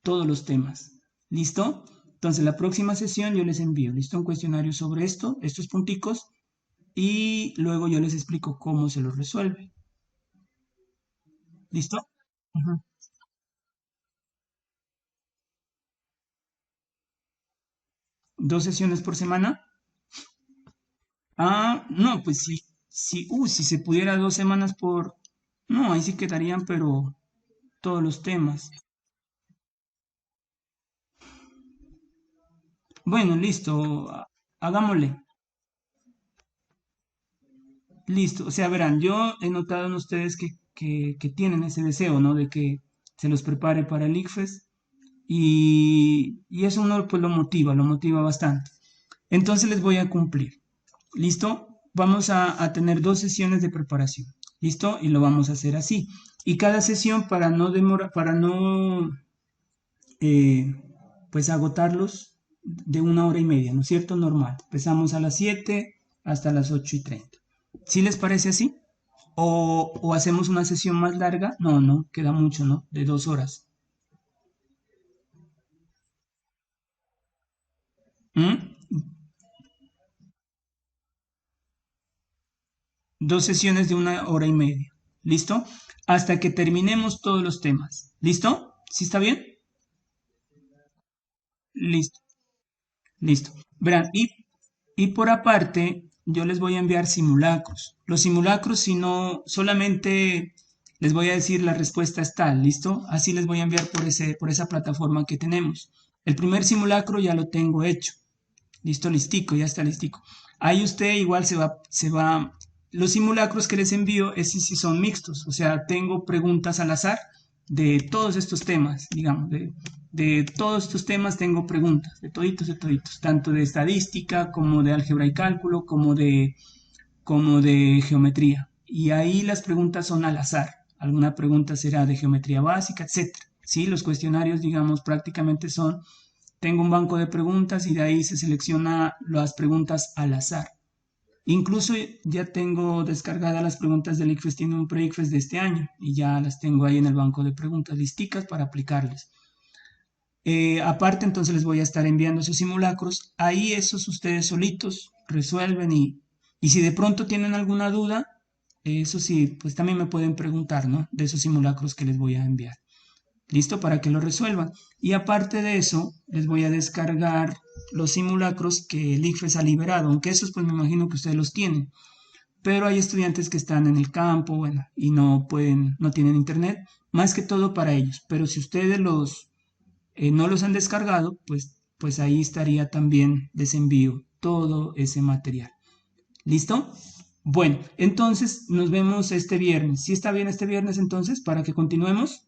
todos los temas. ¿Listo? Entonces la próxima sesión yo les envío, ¿listo? Un cuestionario sobre esto, estos punticos, y luego yo les explico cómo se los resuelve. ¿Listo? Ujú. 2 sesiones por semana. Ah, no, pues sí, sí, si se pudiera 2 semanas por... No, ahí sí quedarían, pero todos los temas. Bueno, listo, hagámosle. Listo, o sea, verán, yo he notado en ustedes que tienen ese deseo, ¿no? De que se los prepare para el ICFES y eso uno pues lo motiva bastante. Entonces les voy a cumplir. ¿Listo? Vamos a tener 2 sesiones de preparación. ¿Listo? Y lo vamos a hacer así. Y cada sesión para no demorar, para no eh, pues agotarlos de 1 hora y media, ¿no es cierto? Normal. Empezamos a las 7 hasta las 8:30. ¿Sí les parece así? O hacemos una sesión más larga. No, no, queda mucho, ¿no? De 2 horas. ¿Mm? 2 sesiones de 1 hora y media. ¿Listo? Hasta que terminemos todos los temas. ¿Listo? ¿Sí está bien? Listo, listo. Verán, y por aparte, yo les voy a enviar simulacros. Los simulacros, si no, solamente les voy a decir la respuesta es tal, ¿listo? Así les voy a enviar por esa plataforma que tenemos. El primer simulacro ya lo tengo hecho. Listo, listico, ya está listico. Ahí usted igual los simulacros que les envío, es si son mixtos, o sea, tengo preguntas al azar de todos estos temas, digamos, de todos estos temas tengo preguntas, de toditos, tanto de estadística como de álgebra y cálculo, como de geometría. Y ahí las preguntas son al azar. Alguna pregunta será de geometría básica, etcétera. Sí, los cuestionarios, digamos, prácticamente tengo un banco de preguntas y de ahí se selecciona las preguntas al azar. Incluso ya tengo descargadas las preguntas del ICFES, tiene un pre-ICFES de este año y ya las tengo ahí en el banco de preguntas listicas para aplicarles. Aparte, entonces les voy a estar enviando esos simulacros. Ahí esos ustedes solitos resuelven y si de pronto tienen alguna duda, eso sí, pues también me pueden preguntar, ¿no? De esos simulacros que les voy a enviar. ¿Listo? Para que lo resuelvan. Y aparte de eso, les voy a descargar los simulacros que el ICFES ha liberado, aunque esos pues me imagino que ustedes los tienen. Pero hay estudiantes que están en el campo, bueno, y no tienen internet, más que todo para ellos. Pero si ustedes no los han descargado, pues ahí estaría también les envío todo ese material. ¿Listo? Bueno, entonces nos vemos este viernes. ¿Sí está bien este viernes entonces para que continuemos?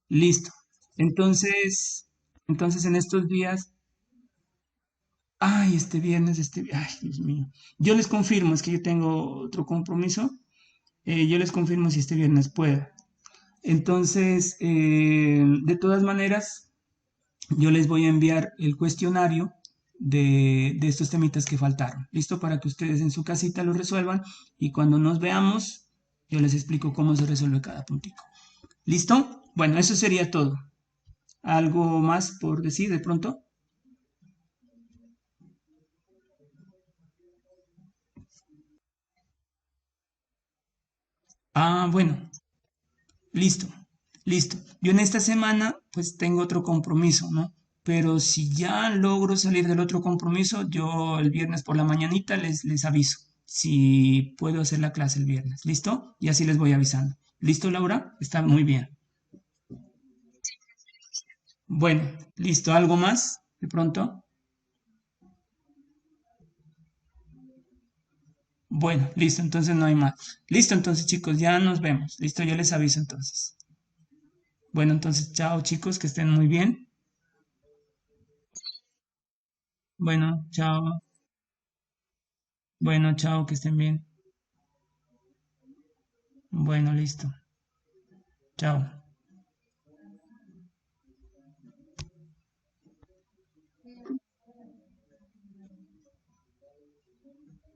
Listo. Entonces en estos días, ay, ay, Dios mío. Yo les confirmo, es que yo tengo otro compromiso. Yo les confirmo si este viernes puedo. Entonces, de todas maneras, yo les voy a enviar el cuestionario de estos temitas que faltaron. ¿Listo? Para que ustedes en su casita lo resuelvan y cuando nos veamos, yo les explico cómo se resuelve cada puntico. ¿Listo? Bueno, eso sería todo. ¿Algo más por decir de pronto? Ah, bueno, listo, listo. Yo en esta semana pues tengo otro compromiso, ¿no? Pero si ya logro salir del otro compromiso, yo el viernes por la mañanita les aviso si puedo hacer la clase el viernes. ¿Listo? Y así les voy avisando. ¿Listo, Laura? Está muy bien. Bueno, listo. ¿Algo más de pronto? Bueno, listo. Entonces no hay más. Listo, entonces chicos, ya nos vemos. Listo, yo les aviso entonces. Bueno, entonces chao chicos, que estén muy bien. Bueno, chao. Bueno, chao, que estén bien. Bueno, listo. Chao.